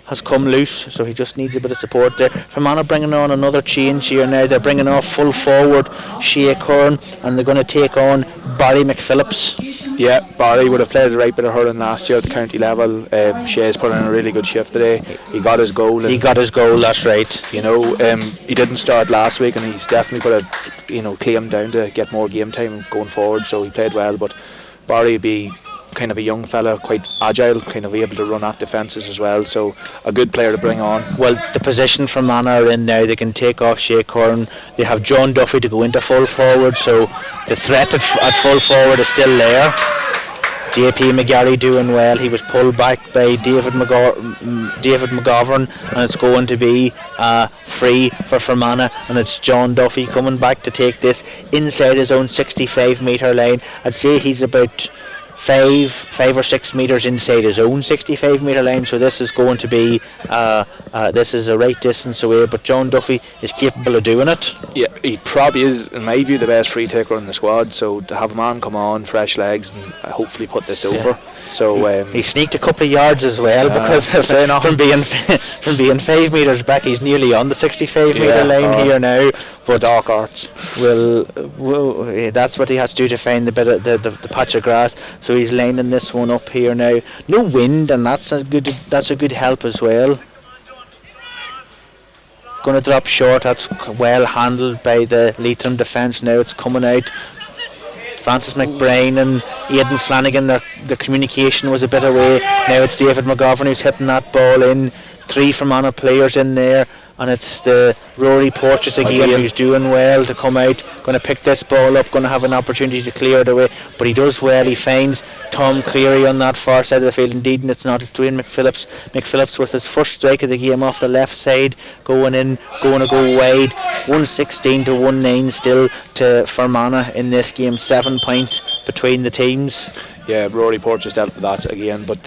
has come loose, so he just needs a bit of support there. Fermanagh bringing on another change here now. They're bringing off full forward Shea Curran, and they're going to take on Barry McPhillips. Yeah, Barry would have played a right bit of hurling last year at the county level. Shea's put in a really good shift today. He got his goal. That's right. You know, he didn't start last week, and he's definitely put a claim down to get more game time going forward. So he played well, but Barry would be kind of a young fella, quite agile, kind of able to run at defences as well, so a good player to bring on. Well, the position for Manach are in now. They can take off Shea Curran. They have John Duffy to go into full forward, so the threat at full forward is still there. JP McGarry doing well. He was pulled back by David McGovern, and it's going to be free for Fermanagh, and it's John Duffy coming back to take this inside his own 65 metre line. I'd say he's about 5 or 6 metres inside his own 65 metre line, so this is going to be this is a right distance away, but John Duffy is capable of doing it. Yeah, he probably is, in my view, the best free taker in the squad, so to have a man come on, fresh legs, and hopefully put this over. So he sneaked a couple of yards as well, because from being 5 metres back, he's nearly on the 65 metre line here now. But dark arts. Well, that's what he has to do to find the patch of grass. So he's lining this one up here now. No wind, and that's a good help as well. Going to drop short. That's well handled by the Leitrim defence. Now it's coming out. Francis McBride and Aidan Flanagan, the communication was a bit away. Now it's David McGovern who's hitting that ball in. 3 Fermanagh players in there, and it's the Rory Porteous again who's doing well to come out, going to pick this ball up, going to have an opportunity to clear it away, but he does well. He finds Tom Cleary on that far side of the field. Indeed, and it's not, it's Dwayne McPhillips with his first strike of the game off the left side, going to go wide. 116 to 1-9 still to Fermanagh in this game. 7 points between the teams. Yeah, Rory Porteous dealt with that again, but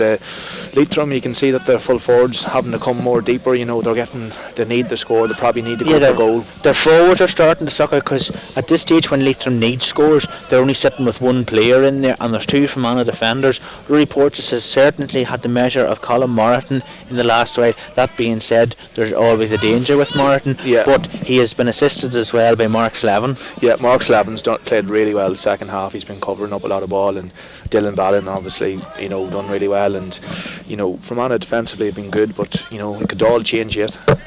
Leitrim, you can see that their full forwards having to come more deeper. You know, they need the score. They probably need to go for goal. Their forwards are starting to suck out, because at this stage when Leitrim needs scores, they're only sitting with 1 player in there, and there's 2 Fermanagh defenders. Rory Porteous has certainly had the measure of Colin Moreton in the last ride. That being said, there's always a danger with Moreton, but he has been assisted as well by Mark Slevin. Yeah, Mark Slevin's played really well the second half. He's been covering up a lot of ball, and Dylan Ballin obviously, done really well, and Fermanagh defensively have been good, but it could all change yet. A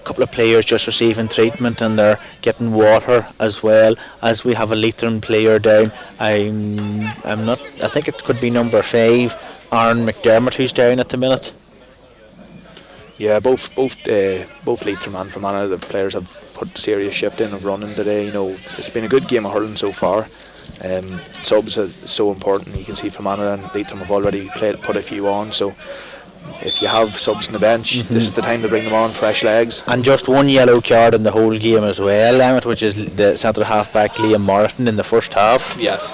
couple of players just receiving treatment, and they're getting water as well, as we have a Leitrim player down. I think it could be number 5, Aaron McDermott, who's down at the minute. Yeah, both Leitrim and Fermanagh, the players have put serious shift in of running today. It's been a good game of hurling so far. Subs is so important. You can see Fermanagh and Leitrim have already put a few on, so if you have subs on the bench, this is the time to bring them on, fresh legs. And just 1 yellow card in the whole game as well, Emmett, which is the centre half back Liam Moreton in the first half. Yes.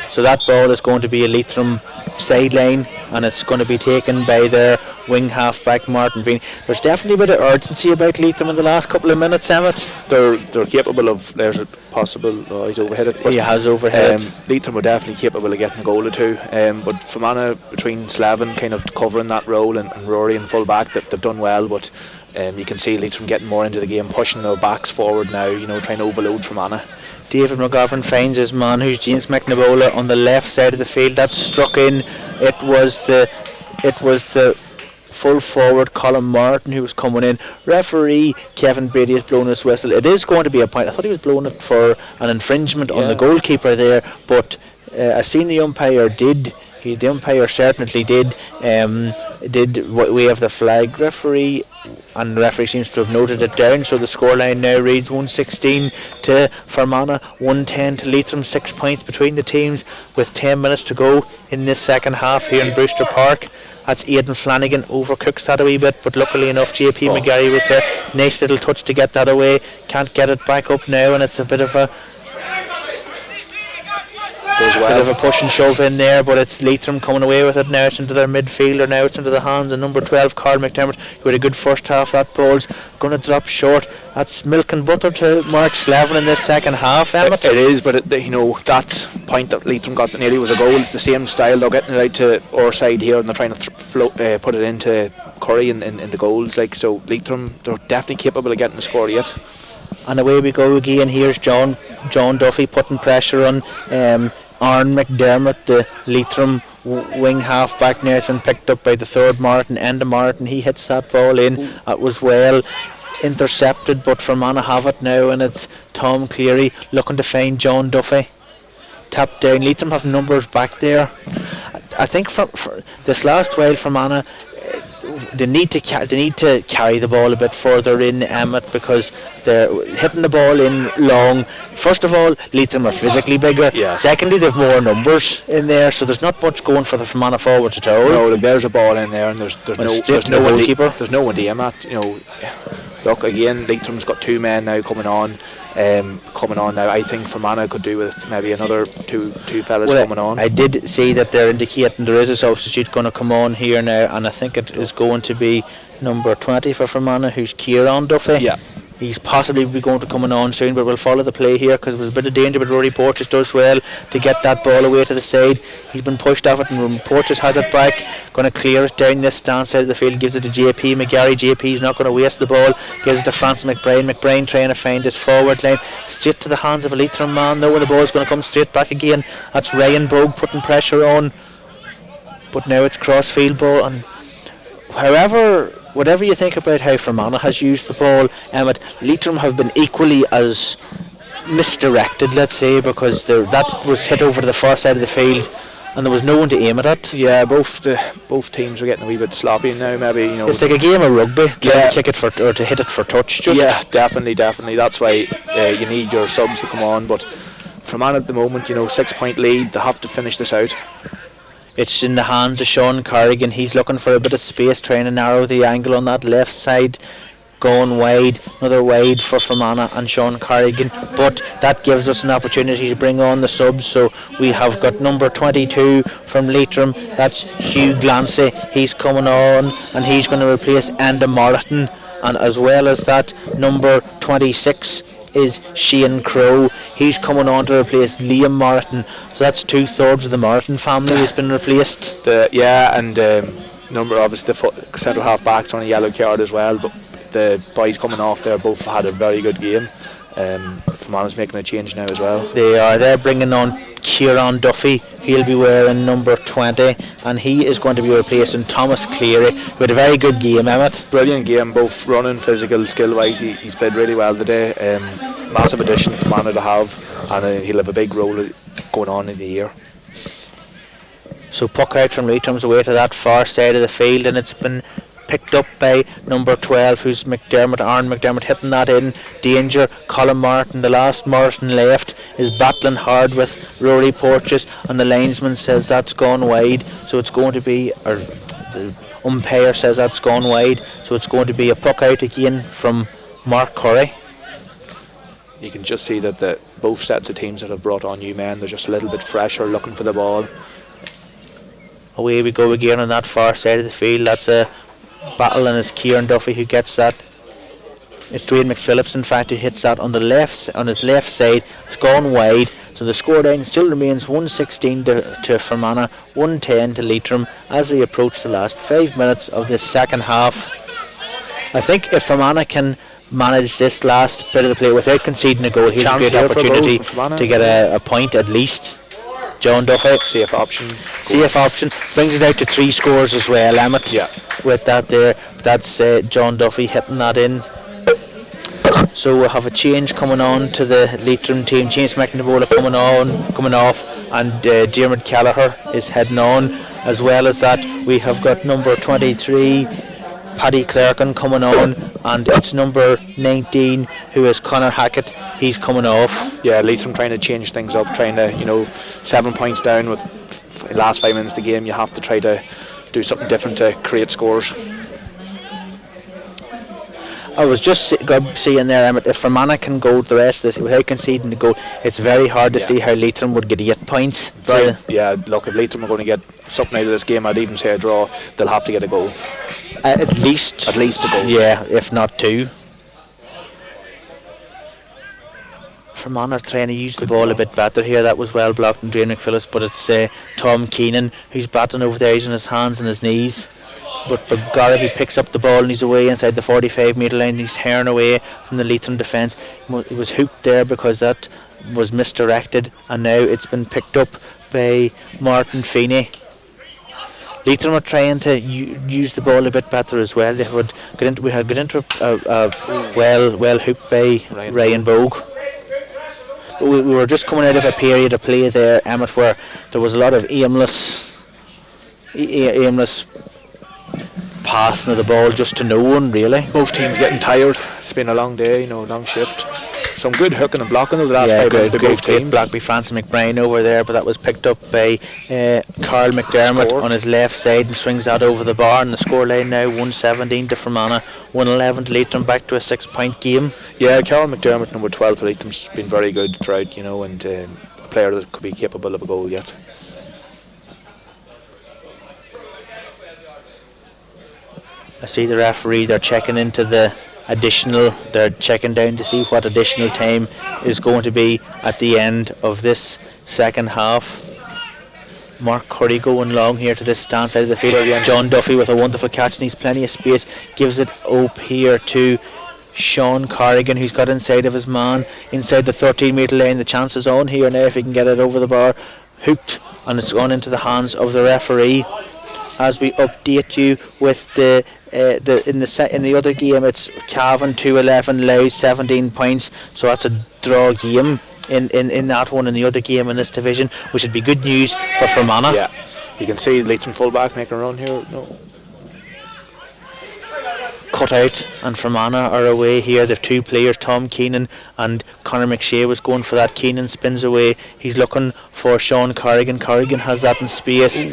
So that ball is going to be a Leitrim sideline, and it's going to be taken by their wing half back Martin Bean. There's definitely a bit of urgency about Leitrim in the last couple of minutes, Emmett. They're capable of, there's a possible, he's overhit it. But, he has overhit it. Leitrim are definitely capable of getting a goal or 2. But Fermanagh, between Slevin kind of covering that role and Rory and full back, they've done well, but you can see Leitrim getting more into the game, pushing their backs forward now, trying to overload Fermanagh. David McGovern finds his man, who's James McNabola, on the left side of the field. That's struck in. It was the full forward Colin Martin who was coming in. Referee Kevin Beatty has blown his whistle. It is going to be a point. I thought he was blowing it for an infringement on the goalkeeper there, but I seen the umpire did. The umpire certainly did wave the flag. Referee, and the referee seems to have noted it down, so the scoreline now reads 116 to Fermanagh, 110 to Leitrim. 6 points between the teams with 10 minutes to go in this second half here in Brewster Park. That's Aidan Flanagan overcooks that a wee bit, but luckily enough JP McGarry was there. Nice little touch to get that away. Can't get it back up now, and it's a bit of a push and shove in there, but it's Leitrim coming away with it now. It's into their midfielder now. It's into the hands of number 12, Carl McDermott, who had a good first half. That ball's going to drop short. That's milk and butter to Mark Slevin in this second half, Emmett. It is, but that point that Leitrim got that nearly was a goal. It's the same style. They're getting it out to our side here, and they're trying to put it into Curry in the goals. So Leitrim, they're definitely capable of getting a score yet. And away we go again. Here's John Duffy putting pressure on Aaron McDermott, the Leitrim wing half back. Now it's been picked up by the third Martin, Enda Martin. He hits that ball in. It was well intercepted, but Fermanagh have it now, and it's Tom Cleary looking to find John Duffy. Tapped down. Leitrim have numbers back there. I think for this last while, Fermanagh, they need to carry the ball a bit further in, Emmett, because they're hitting the ball in long. First of all, Leitrim are physically bigger. Yeah. Secondly, they've more numbers in there, so there's not much going for the Fermanagh forwards at all. No, there's a ball in there, and there's no goalkeeper. There's no one to aim at. Look again, Leitrim's got two men now coming on. Now, I think Fermanagh could do with maybe another two fellas coming on. I did see that they're indicating there is a substitute going to come on here now, and I think it is going to be number 20 for Fermanagh, who's Kieran Duffy. Yeah. He's possibly going to come on soon, but we'll follow the play here because there's a bit of danger. But Rory Porteous does well to get that ball away to the side. He's been pushed off it, and Porteous has it back. Going to clear it down this stand side of the field. Gives it to JP McGarry. JP's not going to waste the ball. Gives it to Francis McBride. McBride trying to find his forward line. Straight to the hands of a Leitrim man. Now when the ball's going to come straight back again. That's Ryan Bogue putting pressure on. But now it's cross-field ball. And whatever you think about how Fermanagh has used the ball, Emmett, Leitrim have been equally as misdirected, let's say, because that was hit over to the far side of the field and there was no one to aim it at. Yeah, both teams are getting a wee bit sloppy now. Maybe it's like a game of rugby, to kick it or to hit it for touch. Yeah, definitely. That's why you need your subs to come on. But Fermanagh at the moment, 6 point lead. They have to finish this out. It's in the hands of Sean Carrigan. He's looking for a bit of space, trying to narrow the angle on that left side. Going wide, another wide for Fermanagh and Sean Carrigan. But that gives us an opportunity to bring on the subs. So we have got number 22 from Leitrim. That's Hugh Glancy. He's coming on and he's going to replace Enda Martin. And as well as that, number 26 is Shane Crowe. He's coming on to replace Liam Martin. So that's 2/3 of the Martin family has been replaced. Number obviously the central half backs on a yellow card as well, but the boys coming off there both had a very good game. Fermanagh's making a change now as well. They're bringing on Kieran Duffy. He'll be wearing number 20 and he is going to be replacing Thomas Cleary, who had a very good game, Emmett. Brilliant game, both running, physical, skill wise. He's played really well today. Massive addition for Fermanagh to have, and he'll have a big role going on in the year. So puck out from Leitrim's away to that far side of the field, and it's been picked up by number 12, who's McDermott, Aaron McDermott, hitting that in. Danger. Colin Martin, the last Martin left, is battling hard with Rory Porteous, and the linesman says that's gone wide, so it's going to be, or the umpire says that's gone wide, so it's going to be a puck out again from Mark Curry. You can just see that both sets of teams that have brought on new men, they're just a little bit fresher, looking for the ball. Away we go again on that far side of the field. That's a battle, and it's Kieran Duffy who gets that. It's Dwayne McPhillips, in fact, who hits that on his left side. It's gone wide, so the scoreline still remains 116 to Fermanagh, 110 to Leitrim as we approach the last 5 minutes of this second half. I think if Fermanagh can manage this last bit of the play without conceding a goal, here's a great opportunity to get a point at least. John Duffy, safe option, brings it out to 3 scores as well, Emmett. Yeah. With that there, that's John Duffy hitting that in. So we'll have a change coming on to the Leitrim team. James McNabola coming off. and Diarmuid Kelleher is heading on. As well as that, we have got number 23 Paddy Clerkin coming on, and it's number 19 who is Conor Hackett. He's coming off. Yeah, Leitrim trying to change things up, trying to 7 points down with the last 5 minutes of the game. You have to try to do something different to create scores. I was just seeing there, Emmett, if Fermanagh can go the rest of this without conceding the goal, it's very hard to see how Leitrim would get 8 points. Yeah, look, if Leitrim are going to get something out of this game, I'd even say a draw, they'll have to get a goal. At least a goal. Yeah, if not 2. Fermanagh trying to use the ball a bit better here. That was well blocked in Drain McPhillis, but it's Tom Keenan who's batting over there using his hands and his knees. But Begara, he picks up the ball and he's away inside the 45 metre line. He's herring away from the Leitrim defence. He was hooped there because that was misdirected, and now it's been picked up by Martin Feeney. Leitrim are trying to use the ball a bit better as well. We had got into a well hooped by Ryan Bogue. We were just coming out of a period of play there, Emmett, where there was a lot of aimless passing of the ball just to no one, really. Both teams getting tired. It's been a long day, long shift. Some good hooking and blocking over the last 5 minutes. Both teams. Blocked by Francis McBride over there, but that was picked up by Carl McDermott on his left side and swings that over the bar. And the scoreline now 117 to Fermanagh, 111 to Leitrim, back to a 6-point game. Yeah, Carl McDermott, number 12 for Leitrim's been very good throughout, and a player that could be capable of a goal yet. I see the referee, they're checking into the additional, they're checking down to see what additional time is going to be at the end of this second half. Mark Curry going long here to this stand side of the field. John Duffy with a wonderful catch, and he's plenty of space, gives it up here to Sean Carrigan, who's got inside of his man, inside the 13 metre line. The chance is on here now if he can get it over the bar. Hooked, and it's gone into the hands of the referee. As we update you with in the other game, it's Cavan 2-11, Louth 17 points, so that's a draw game in that one. In the other game in this division, which would be good news for Fermanagh. Yeah, you can see Leitrim fullback making a run here. No. Cut out, and Fermanagh are away here. They've 2 players, Tom Keenan and Conor McShea was going for that. Keenan spins away, he's looking for Sean Carrigan. Carrigan has that in space.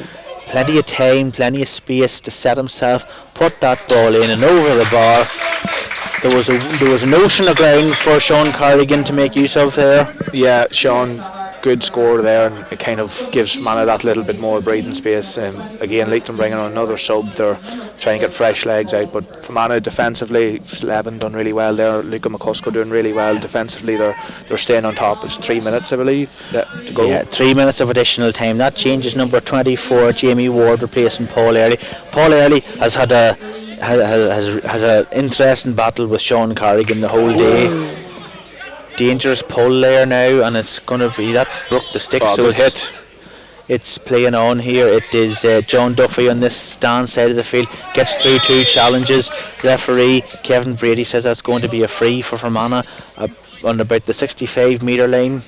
Plenty of time, plenty of space to set himself, put that ball in and over the bar. There was an ocean of ground for Sean Carrigan to make use of there. Yeah, Sean, good score there, and it kind of gives Manach that little bit more breathing space. Again, Leitrim bringing on another sub. They're trying to get fresh legs out, but for Manach defensively, Slevin done really well there. Mccusker doing really well defensively. They're staying on top. It's 3 minutes, I believe, to go. Yeah, 3 minutes of additional time. That changes number 24, Jamie Ward, replacing Paul Early. Paul Early has had an interesting battle with Sean Carrigan the whole day. Dangerous pull there now, and it's going to be that broke the stick, so it's playing on here. It is John Duffy on this stand side of the field, gets through 2 challenges. Referee Kevin Brady says that's going to be a free for Fermanagh on about the 65 metre line.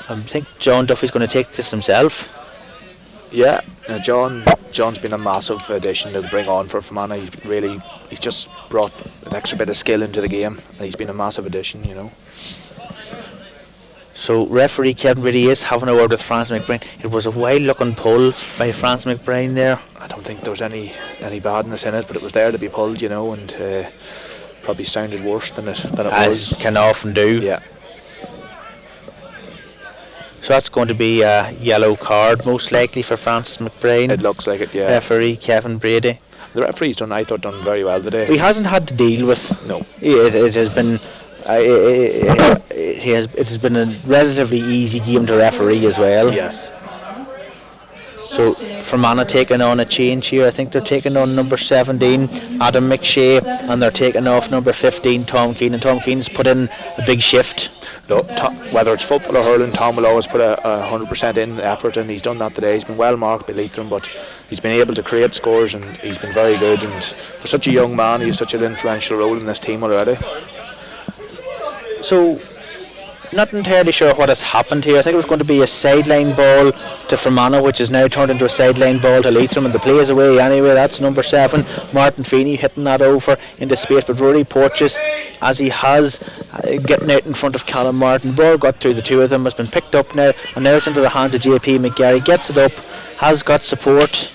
I think John Duffy's going to take this himself. Yeah, John's been a massive addition to bring on for Fermanagh. He's just brought an extra bit of skill into the game, and he's been a massive addition, So referee Kevin Brady is having a word with Francis McBride. It was a wild looking pull by Francis McBride there. I don't think there was any badness in it, but it was there to be pulled, and probably sounded worse than it as was. Can often do. Yeah. So that's going to be a yellow card, most likely, for Francis McBride. It looks like it, yeah. Referee Kevin Brady. The referee's done very well today. He hasn't had to deal with. No. It has been. It has been a relatively easy game to referee as well. Yes. So Fermanagh taking on a change here. I think they're taking on number 17, Adam McShea, and they're taking off number 15, Tom Keenan. Tom Keenan's put in a big shift. No, whether it's football or hurling, Tom will always put a 100% in effort, and he's done that today. He's been well marked by Leitrim, but he's been able to create scores, and he's been very good. And for such a young man, he has such an influential role in this team already. So not entirely sure what has happened here. I think it was going to be a sideline ball to Fermanagh, which is now turned into a sideline ball to Leitrim, and the play is away anyway. That's number 7, Martin Feeney, hitting that over into space, but Rory Porteous, as he has, getting out in front of Callum Martin. Ball got through the two of them, has been picked up now, and now it's into the hands of JP McGarry. Gets it up, has got support.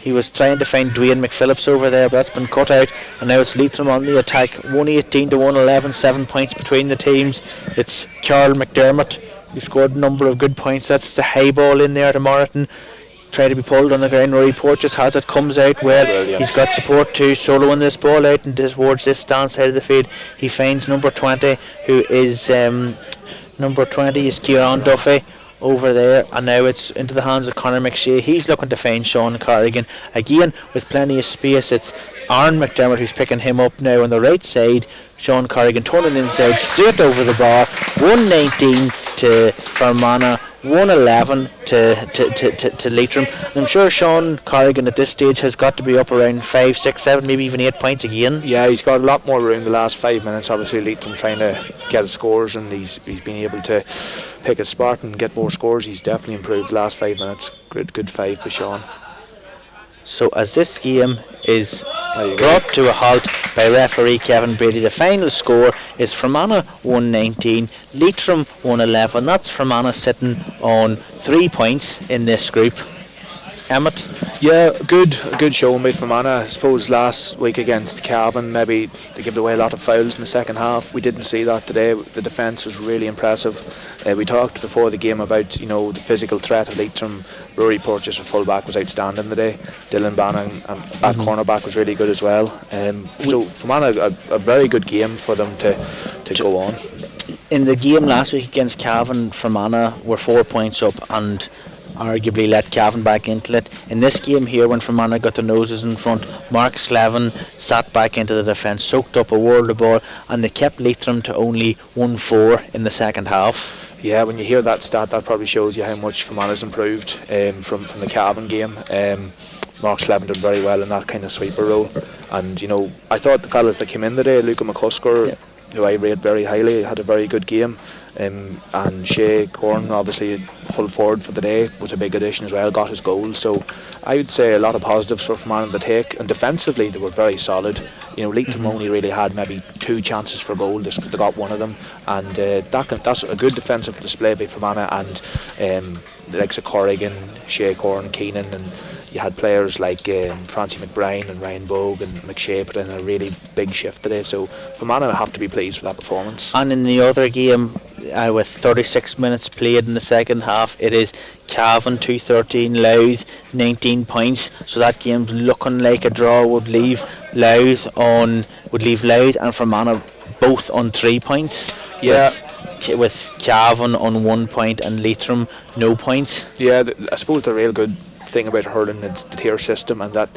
He was trying to find Dwayne McPhillips over there, but that's been cut out, and now it's Leitrim on the attack. 118 to 111, 7 points between the teams. It's Carl McDermott who scored a number of good points. That's the high ball in there to Martin. Try to be pulled on the ground. Rory Porteous has it, comes out well. Brilliant. He's got support too, soloing this ball out and towards this stand side of the field. He finds number 20, who is number 20 is Kieran Duffy over there, and now it's into the hands of Conor McShea. He's looking to find Sean Carrigan again with plenty of space. It's Aaron McDermott who's picking him up now on the right side. Sean Carrigan turning inside straight over the bar. 119 to Fermanagh, 111 to Leitrim. And I'm sure Sean Carrigan at this stage has got to be up around 5, 6, 7, maybe even 8 points again. Yeah, he's got a lot more room the last 5 minutes. Obviously Leitrim trying to get scores, and he's been able to pick a spot and get more scores. He's definitely improved the last 5 minutes. Good 5 for Sean. So as this game is brought to a halt by referee Kevin Brady, the final score is Fermanagh 119, Leitrim 111. That's Fermanagh sitting on 3 points in this group. Emmett? Yeah, a good showing by Fermanagh. I suppose last week against Carrigan, maybe they gave away a lot of fouls in the second half. We didn't see that today. The defence was really impressive. We talked before the game about the physical threat of Leitrim. Rory Porteous, a full-back, was outstanding today. Dylan Bannon, that cornerback, was really good as well. So Fermanagh, a very good game for them to go on. In the game last week against Cavan, Fermanagh were 4 points up and arguably let Cavan back into it. In this game here, when Fermanagh got their noses in front, Mark Slevin sat back into the defence, soaked up a world of ball, and they kept Leitrim to only 1-4 in the second half. Yeah, when you hear that stat, that probably shows you how much Fermanagh's improved from the Cavan game. Mark Slevin did very well in that kind of sweeper role, and I thought the fellas that came in today, Mccusker, who I rate very highly, had a very good game. And Shea Corn, obviously full forward for the day, was a big addition as well, got his goal. So I would say a lot of positives for Fermanagh to take, and defensively they were very solid. Leitrim only really had maybe 2 chances for goal. They got one of them, and that's a good defensive display by Fermanagh. And the likes of Corrigan, Shea Corn, Keenan, and you had players like Francie McBride and Ryan Bogue and McShea put in a really big shift today. So Fermanagh have to be pleased with that performance. And in the other game, with 36 minutes played in the second half, it is Cavan 213, Louth 19 points. So that game's looking like a draw. Would leave Louth and Fermanagh both on 3 points. Yeah. With Cavan on 1 point and Leitrim no points. Yeah, I suppose the real good thing about hurling is the tier system, and that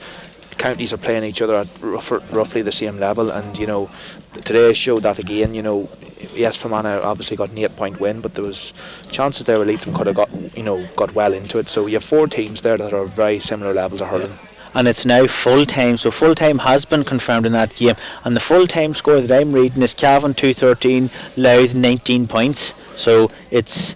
counties are playing each other at roughly the same level. And today showed that again. Yes, Fermanagh obviously got an 8 point win, but there was chances there where Leitrim could have got well into it. So you have 4 teams there that are very similar levels of hurling. And it's now full time, so full time has been confirmed in that game, and the full time score that I'm reading is Cavan 213, Louth 19 points. So it's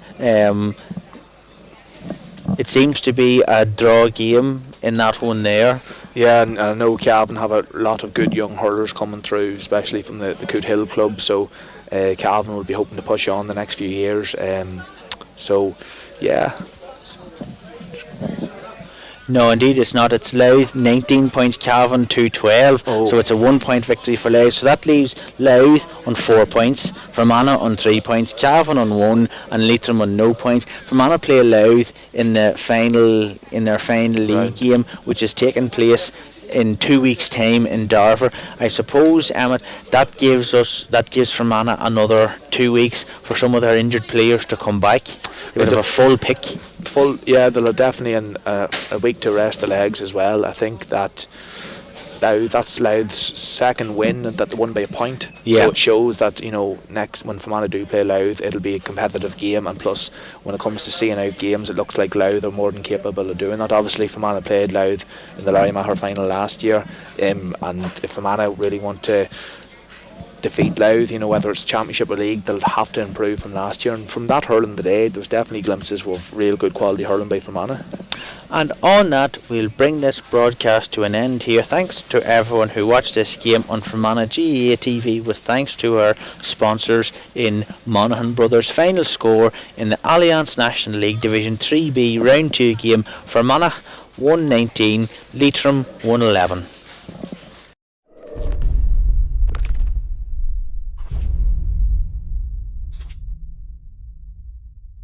it seems to be a draw game in that one there. Yeah, and I know Cavan have a lot of good young hurlers coming through, especially from the Coot Hill club. So Cavan will be hoping to push on the next few years. So yeah. No, indeed it's not. It's Louth 19 points, Cavan 212. So it's a 1 point victory for Louth. So that leaves Louth on 4 points, Fermanagh on 3 points, Cavan on 1, and Leitrim on no points. Fermanagh play Louth in their final league game, which is taking place in 2 weeks' time in Darver. I suppose, Emmett, that gives Fermanagh another 2 weeks for some of their injured players to come back. They would have a full pick. Yeah, they'll have definitely a week to rest the legs as well. I think that's Louth's second win, that they won by a point. Yeah. So it shows that next when Fermanagh do play Louth, it'll be a competitive game, and plus when it comes to seeing out games, it looks like Louth are more than capable of doing that. Obviously Fermanagh played Louth in the Larry Maher final last year, and if Fermanagh really want to defeat Louth, whether it's Championship or League, they'll have to improve from last year. And from that hurling today, there's definitely glimpses of real good quality hurling by Fermanagh. And on that, we'll bring this broadcast to an end here. Thanks to everyone who watched this game on Fermanagh GAA TV, with thanks to our sponsors in Monaghan Brothers. Final score in the Allianz National League Division 3B Round 2 game: Fermanagh 119, Leitrim 111.